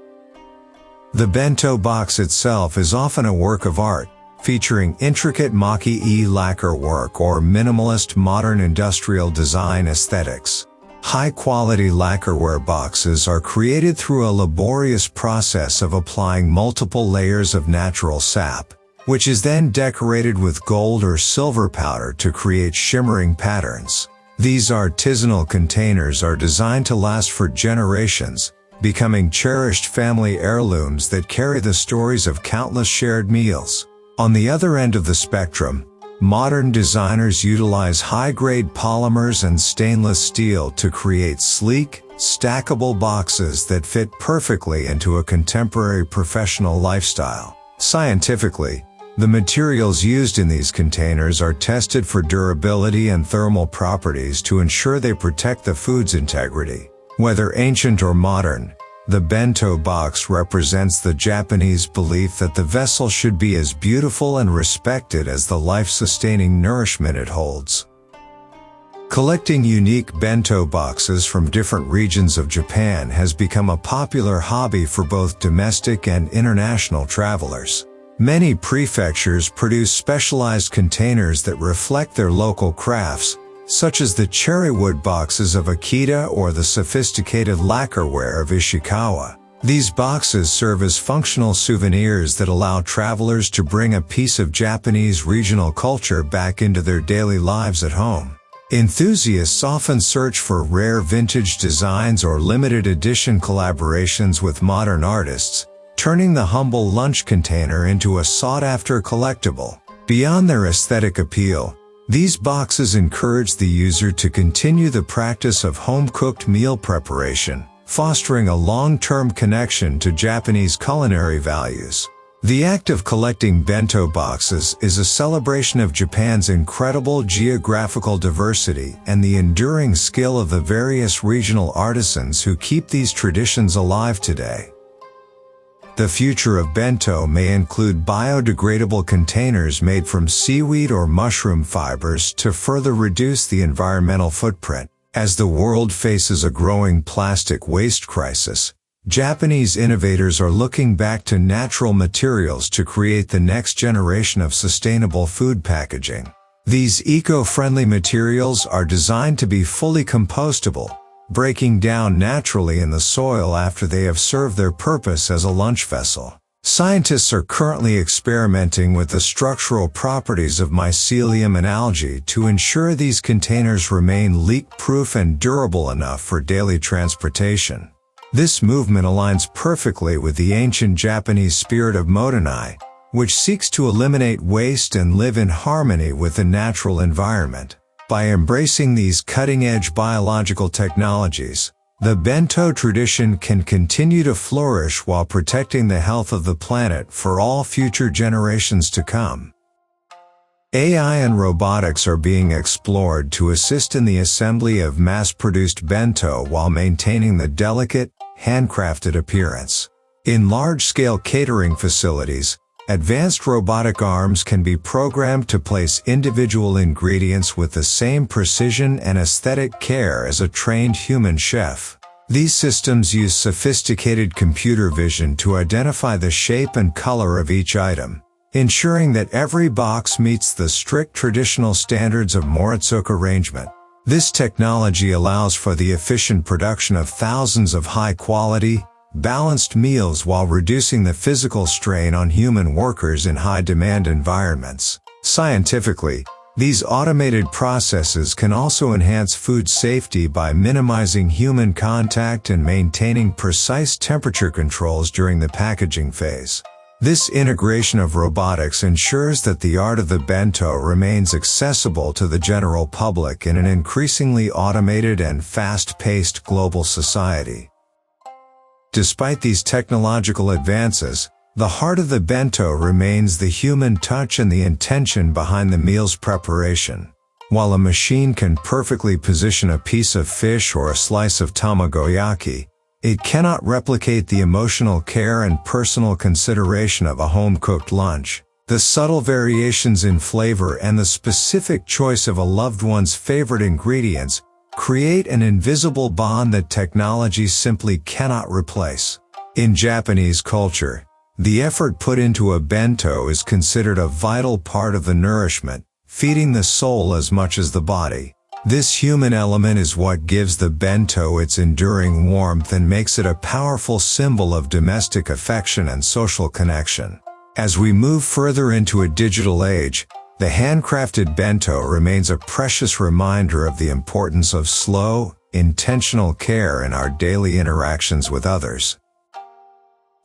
The bento box itself is often a work of art, featuring intricate maki-e lacquer work or minimalist modern industrial design aesthetics. High-quality lacquerware boxes are created through a laborious process of applying multiple layers of natural sap, which is then decorated with gold or silver powder to create shimmering patterns. These artisanal containers are designed to last for generations, becoming cherished family heirlooms that carry the stories of countless shared meals. On the other end of the spectrum, modern designers utilize high-grade polymers and stainless steel to create sleek, stackable boxes that fit perfectly into a contemporary professional lifestyle. Scientifically, the materials used in these containers are tested for durability and thermal properties to ensure they protect the food's integrity. Whether ancient or modern, the bento box represents the Japanese belief that the vessel should be as beautiful and respected as the life-sustaining nourishment it holds. Collecting unique bento boxes from different regions of Japan has become a popular hobby for both domestic and international travelers. Many prefectures produce specialized containers that reflect their local crafts, such as the cherrywood boxes of Akita or the sophisticated lacquerware of Ishikawa. These boxes serve as functional souvenirs that allow travelers to bring a piece of Japanese regional culture back into their daily lives at home. Enthusiasts often search for rare vintage designs or limited edition collaborations with modern artists, turning the humble lunch container into a sought-after collectible. Beyond their aesthetic appeal, these boxes encourage the user to continue the practice of home-cooked meal preparation, fostering a long-term connection to Japanese culinary values. The act of collecting bento boxes is a celebration of Japan's incredible geographical diversity and the enduring skill of the various regional artisans who keep these traditions alive today. The future of bento may include biodegradable containers made from seaweed or mushroom fibers to further reduce the environmental footprint. As the world faces a growing plastic waste crisis, Japanese innovators are looking back to natural materials to create the next generation of sustainable food packaging. These eco-friendly materials are designed to be fully compostable, breaking down naturally in the soil after they have served their purpose as a lunch vessel. Scientists are currently experimenting with the structural properties of mycelium and algae to ensure these containers remain leak-proof and durable enough for daily transportation. This movement aligns perfectly with the ancient Japanese spirit of motonai, which seeks to eliminate waste and live in harmony with the natural environment. By embracing these cutting-edge biological technologies, the bento tradition can continue to flourish while protecting the health of the planet for all future generations to come. AI and robotics are being explored to assist in the assembly of mass-produced bento while maintaining the delicate, handcrafted appearance. In large-scale catering facilities, advanced robotic arms can be programmed to place individual ingredients with the same precision and aesthetic care as a trained human chef. These systems use sophisticated computer vision to identify the shape and color of each item, ensuring that every box meets the strict traditional standards of Moritsuke arrangement. This technology allows for the efficient production of thousands of high-quality, balanced meals while reducing the physical strain on human workers in high-demand environments. Scientifically, these automated processes can also enhance food safety by minimizing human contact and maintaining precise temperature controls during the packaging phase. This integration of robotics ensures that the art of the bento remains accessible to the general public in an increasingly automated and fast-paced global society. Despite these technological advances, the heart of the bento remains the human touch and the intention behind the meal's preparation. While a machine can perfectly position a piece of fish or a slice of tamagoyaki, it cannot replicate the emotional care and personal consideration of a home-cooked lunch. The subtle variations in flavor and the specific choice of a loved one's favorite ingredients create an invisible bond that technology simply cannot replace. In Japanese culture, the effort put into a bento is considered a vital part of the nourishment, feeding the soul as much as the body. This human element is what gives the bento its enduring warmth and makes it a powerful symbol of domestic affection and social connection. As we move further into a digital age, the handcrafted bento remains a precious reminder of the importance of slow, intentional care in our daily interactions with others.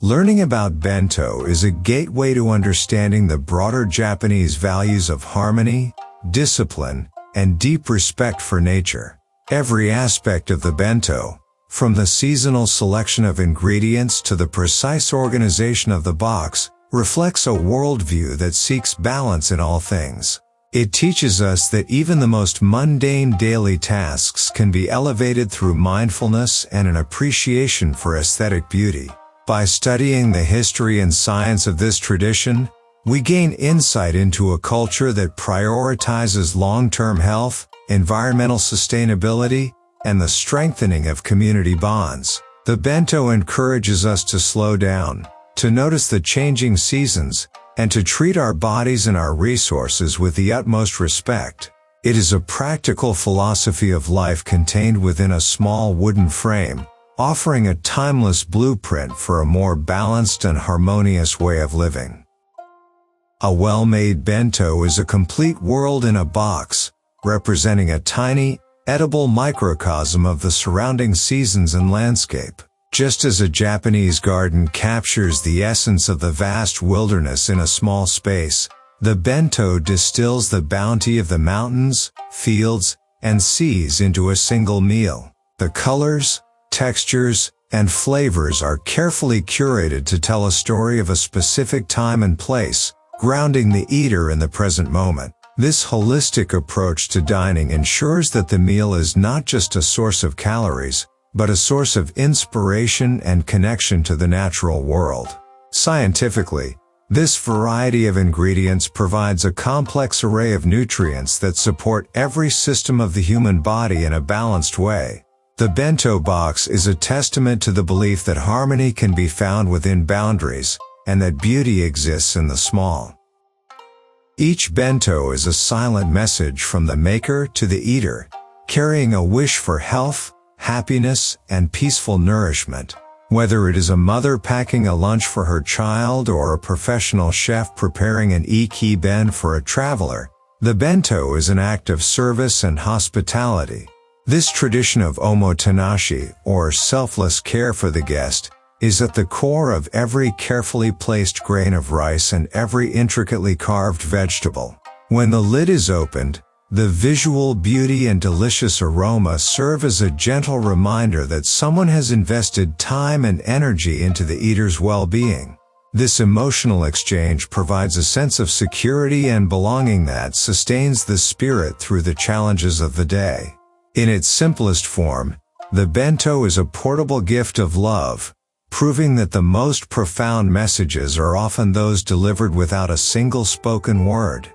Learning about bento is a gateway to understanding the broader Japanese values of harmony, discipline, and deep respect for nature. Every aspect of the bento, from the seasonal selection of ingredients to the precise organization of the box, reflects a worldview that seeks balance in all things. It teaches us that even the most mundane daily tasks can be elevated through mindfulness and an appreciation for aesthetic beauty. By studying the history and science of this tradition, we gain insight into a culture that prioritizes long-term health, environmental sustainability, and the strengthening of community bonds. The bento encourages us to slow down, to notice the changing seasons, and to treat our bodies and our resources with the utmost respect. It is a practical philosophy of life contained within a small wooden frame, offering a timeless blueprint for a more balanced and harmonious way of living. A well-made bento is a complete world in a box, representing a tiny, edible microcosm of the surrounding seasons and landscape. Just as a Japanese garden captures the essence of the vast wilderness in a small space, the bento distills the bounty of the mountains, fields, and seas into a single meal. The colors, textures, and flavors are carefully curated to tell a story of a specific time and place, grounding the eater in the present moment. This holistic approach to dining ensures that the meal is not just a source of calories, but a source of inspiration and connection to the natural world. Scientifically, this variety of ingredients provides a complex array of nutrients that support every system of the human body in a balanced way. The bento box is a testament to the belief that harmony can be found within boundaries, and that beauty exists in the small. Each bento is a silent message from the maker to the eater, carrying a wish for health, happiness, and peaceful nourishment. Whether it is a mother packing a lunch for her child or a professional chef preparing an Ekiben for a traveler, the bento is an act of service and hospitality. This tradition of omotenashi, or selfless care for the guest, is at the core of every carefully placed grain of rice and every intricately carved vegetable. When the lid is opened, the visual beauty and delicious aroma serve as a gentle reminder that someone has invested time and energy into the eater's well-being. This emotional exchange provides a sense of security and belonging that sustains the spirit through the challenges of the day. In its simplest form, the bento is a portable gift of love, proving that the most profound messages are often those delivered without a single spoken word.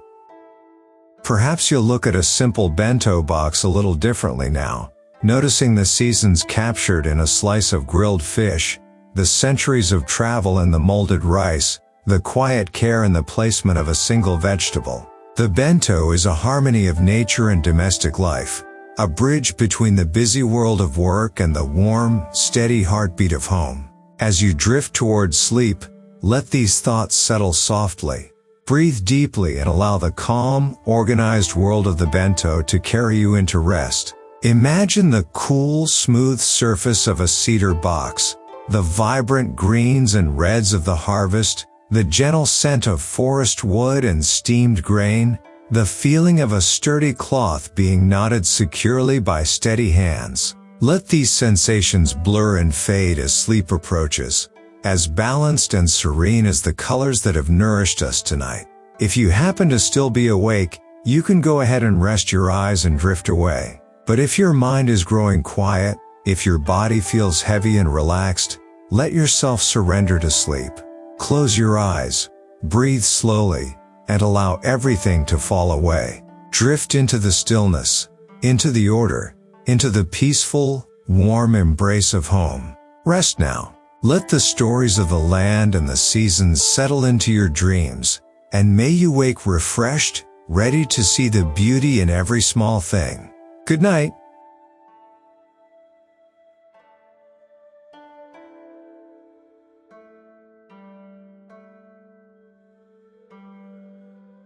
Perhaps you'll look at a simple bento box a little differently now, noticing the seasons captured in a slice of grilled fish, the centuries of travel in the molded rice, the quiet care in the placement of a single vegetable. The bento is a harmony of nature and domestic life, a bridge between the busy world of work and the warm, steady heartbeat of home. As you drift towards sleep, let these thoughts settle softly. Breathe deeply and allow the calm, organized world of the bento to carry you into rest. Imagine the cool, smooth surface of a cedar box, the vibrant greens and reds of the harvest, the gentle scent of forest wood and steamed grain, the feeling of a sturdy cloth being knotted securely by steady hands. Let these sensations blur and fade as sleep approaches, as balanced and serene as the colors that have nourished us tonight. If you happen to still be awake, you can go ahead and rest your eyes and drift away. But if your mind is growing quiet, if your body feels heavy and relaxed, let yourself surrender to sleep. Close your eyes, breathe slowly, and allow everything to fall away. Drift into the stillness, into the order, into the peaceful, warm embrace of home. Rest now. Let the stories of the land and the seasons settle into your dreams, and may you wake refreshed, ready to see the beauty in every small thing. Good night.